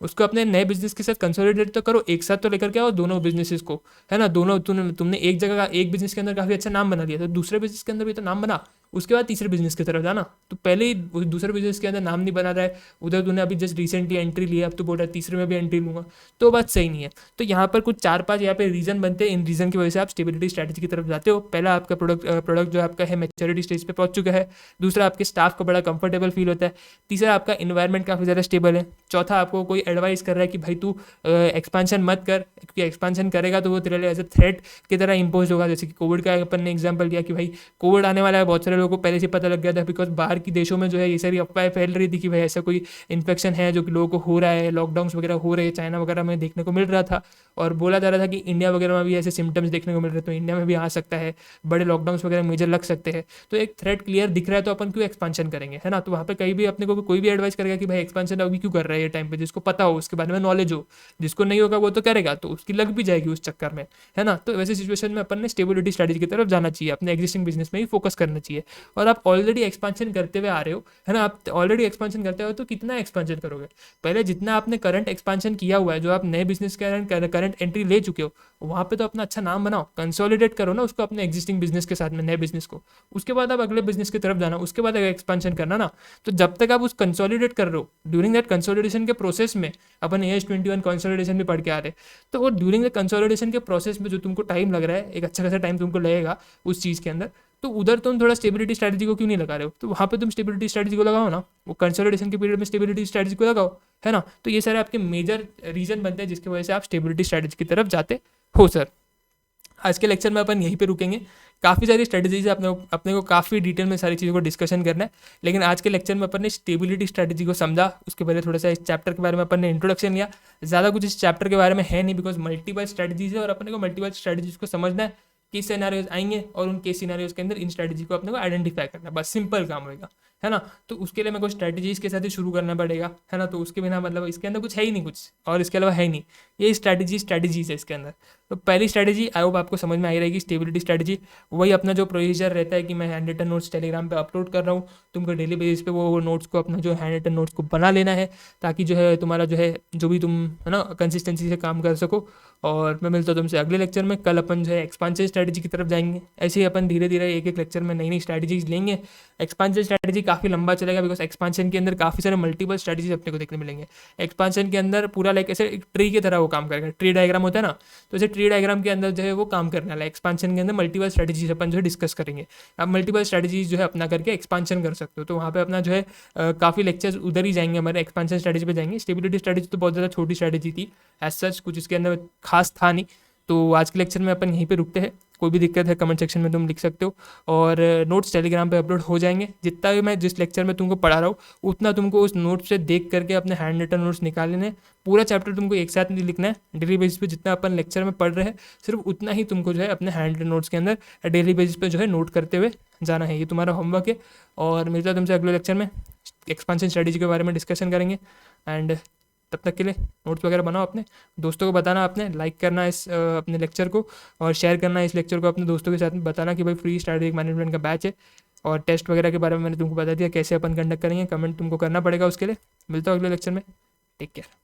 उसको अपने नए बिजनेस के साथ कंसोलिडेट तो करो, एक साथ तो लेकर के आओ दोनों बिजनेसेस को, है ना। दोनों तुमने एक जगह एक बिजनेस के अंदर काफी अच्छा नाम बना लिया, तो दूसरे बिजनेस के अंदर भी तो नाम बना, उसके बाद तीसरे बिजनेस की तरफ जाना। तो पहले ही दूसरे बिजनेस के अंदर नाम नहीं बना रहा है, उधर तूने अभी जस्ट रिसेंटली एंट्री लिया, अब तो बोल रहा है तीसरे में भी एंट्री लूंगा, तो बात सही नहीं है। तो यहाँ पर कुछ 4-5 यहाँ पे रीजन बनते हैं, इन रीजन की वजह से आप स्टेबिलिटी स्ट्रैटेजी की तरफ जाते हो। पहला, आपका प्रोडक्ट जो आपका है मैच्योरिटी स्टेज पे पहुंच चुका है। दूसरा, आपके स्टाफ को बड़ा कंफर्टेबल फील होता है। तीसरा, आपका इन्वायरमेंट काफ़ी ज़्यादा स्टेबल है। चौथा, आपको कोई एडवाइस कर रहा है कि भाई तू एक्सपांशन मत कर, क्योंकि एक्सपांशन करेगा तो वो तेरे लिए एज ए थ्रेट की तरह इंपोज होगा। जैसे कि कोविड का अपन ने एग्जाम्पल दिया कि भाई कोविड आने वाला है, बहुत सारे लोगों को पहले से पता लग गया था, बिकॉज बाहर की देशों में जो है ये सारी अफवाहें फैल रही थी कि भाई ऐसा कोई इन्फेक्शन है जो कि लोगों को हो रहा है, लॉकडाउन वगैरह हो रहे हैं, चाइना वगैरह में देखने को मिल रहा था, और बोला जा रहा था कि इंडिया वगैरह में भी ऐसे सिम्टम्स देखने को मिल रहे हैं, तो इंडिया में भी आ सकता है, बड़े लॉकडाउन वगैरह मेजर लग सकते हैं। तो एक थ्रेट क्लियर दिख रहा है, तो अपन क्यों एक्सपांशन करेंगे, है ना। तो वहाँ पे कहीं भी अपने को कोई भी एडवाइस करेगा कि भाई एक्सपांशन अभी क्यों कर रहा है ये टाइम पे, जिसको पता हो, उसके बारे में नॉलेज हो, जिसको नहीं होगा वो तो करेगा, तो उसकी लग भी जाएगी उस चक्कर में, है ना। तो वैसे सिचुएशन में अपन ने स्टेबिलिटी स्ट्रेटजी की तरफ जाना चाहिए, अपने एग्जिस्टिंग बिजनेस में ही फोकस करना चाहिए। और आप ऑलरेडी एक्सपांशन करते हुए आ रहे हो, है ना, आप ऑलरेडी एक्सपांशन करते हो, तो कितना एक्सपांशन करोगे, पहले जितना आपने करंट एक्सपांशन किया हुआ है, जो आप नए बिजनेस के करंट एंट्री ले चुके हो, वहाँ पे तो अपना अच्छा नाम बनाओ, कंसोलिडेट करो ना उसको अपने एग्जिस्टिंग बिजनेस के साथ में, नए बिजनेस को। उसके बाद आप अगले बिजनेस की तरफ जाना, उसके बाद एक्सपांशन करना ना। तो जब तक आप उस कंसोलिडेट कर रहे हो, ड्यूरिंग दैट कंसोलिडेशन के प्रोसेस में, अपन AS21 कंसोलिडेशन भी पढ़ के आ रहे, तो वो ड्यूरिंग द कंसोलिडेशन के प्रोसेस में जो तुमको टाइम लग रहा है, एक अच्छा खासा टाइम तुमको लगेगा उस चीज़ के अंदर, तो उधर तुम थोड़ा स्टेबिलिटी स्ट्रैटेजी को क्यों नहीं लगा रहे हो, तो वहाँ पे तुम स्टेबिलिटी स्ट्रैटेजी को लगाओ ना, वो कंसोलिडेशन के पीरियड में स्टेबिलिटी स्ट्रैटेजी को लगाओ, है ना। तो ये सारे आपके मेजर रीजन बनते हैं जिसकी वजह से आप स्टेबिलिटी स्ट्रैटेजी की तरफ जाते हो सर। आज के लेक्चर में अपन यहीं पे रुकेंगे, काफ़ी सारी स्ट्रेटजीज है, अपने को काफ़ी डिटेल में सारी चीज़ों को डिस्कशन करना है, लेकिन आज के लेक्चर में अपन ने स्टेबिलिटी स्ट्रैटेजी को समझा। उसके पहले थोड़ा सा इस चैप्टर के बारे में अपन ने इंट्रोडक्शन लिया, ज़्यादा कुछ इस चैप्टर के बारे में है नहीं, बिकॉज मल्टीपल स्ट्रैटेजीज है और अपने को मल्टीपल स्ट्रैटेजीज को समझना है, किस सिनेरियोज आएंगे और उन केस सिनेरियोज के अंदर इन स्ट्रैटेजी को अपने को आइडेंटिफाई करना है, बस सिंपल काम होगा, है ना। तो उसके लिए मेरे को स्ट्रैटेजीज के साथ ही शुरू करना पड़ेगा, है ना। तो उसके बिना मतलब इसके अंदर कुछ है ही नहीं, कुछ और इसके अलावा है ही नहीं, ये स्ट्रैटेजीज है इसके अंदर। तो पहली स्ट्रैटेजी आई होप आपको समझ में आई रहेगी, स्टेबिलिटी स्ट्रैटेजी। वही अपना जो प्रोसीजर रहता है कि मैं हैंड रिटन नोट्स टेलीग्राम पे अपलोड कर रहा हूँ, तुमको डेली बेसिस पे वो नोट्स को, अपना जो हैंड रिटन नोट्स को बना लेना है, ताकि जो है तुम्हारा जो है जो भी तुम, है ना, कंसिस्टेंसी से काम कर सको। और मैं मिलता हूँ तुमसे अगले लेक्चर में। कल अपन जो है एक्सपांशन स्ट्रैटेजी की तरफ जाएंगे। ऐसे ही अपन धीरे धीरे एक एक लेक्चर में नई नई स्ट्रैटेजीज लेंगे। एक्सपांशन स्ट्रैटेजी काफ़ी लंबा चलेगा, बिकॉज एक्सपांशन के अंदर काफ़ी सारे मल्टीपल स्ट्रैटेजीज अपने को देखने मिलेंगे। एक्सपांशन के अंदर पूरा लाइक ऐसे एक ट्री की तरह वो काम करेगा, ट्री डायग्राम होता है ना, तो ऐसे ट्री डायग्राम के अंदर जो है वो काम करने वाला है। एक्सपांशन के अंदर मल्टीपल स्ट्रैटेजीज अपन जो है डिस्कस करेंगे। आप मल्टीपल स्ट्रैटेजीज जो है अपना करके एक्सपांशन कर सकते हो, तो वहाँ पे अपना जो है काफ़ी लेक्चर्स उधर ही जाएंगे, हमारे एक्सपांशन स्ट्रैटेजी पे जाएंगे। स्टेबिलिटी स्ट्रैटेजी तो बहुत ज़्यादा छोटी स्ट्रैटेजी थी, एज सच कुछ इसके अंदर खास था नहीं। तो आज के लेक्चर में अपन यहीं पे रुकते हैं। कोई भी दिक्कत है कमेंट सेक्शन में तुम लिख सकते हो, और नोट्स टेलीग्राम पे अपलोड हो जाएंगे। जितना भी मैं जिस लेक्चर में तुमको पढ़ा रहा हूँ, उतना तुमको उस नोट्स से देख करके अपने हैंड रिटन नोट्स निकाल लेने। पूरा चैप्टर तुमको एक साथ नहीं लिखना है, डेली बेसिस पे जितना अपन लेक्चर में पढ़ रहे हैं, सिर्फ उतना ही तुमको जो है अपने हैंड रिटन नोट्स के अंदर डेली बेसिस पे जो है नोट करते हुए जाना है। ये तुम्हारा होमवर्क है। और मिलता है तुमसे अगले लेक्चर में, एक्सपांशन स्ट्रैटेजी के बारे में डिस्कशन करेंगे। एंड तब तक के लिए नोट्स वगैरह बनाओ, अपने दोस्तों को बताना, आपने लाइक करना इस अपने लेक्चर को, और शेयर करना इस लेक्चर को अपने दोस्तों के साथ में। बताना कि भाई फ्री स्ट्रैटेजिक मैनेजमेंट का बैच है, और टेस्ट वगैरह के बारे में मैंने तुमको बता दिया कैसे अपन कंडक्ट करेंगे। कमेंट तुमको करना पड़ेगा उसके लिए। मिलता हूँ अगले लेक्चर में, टेक केयर।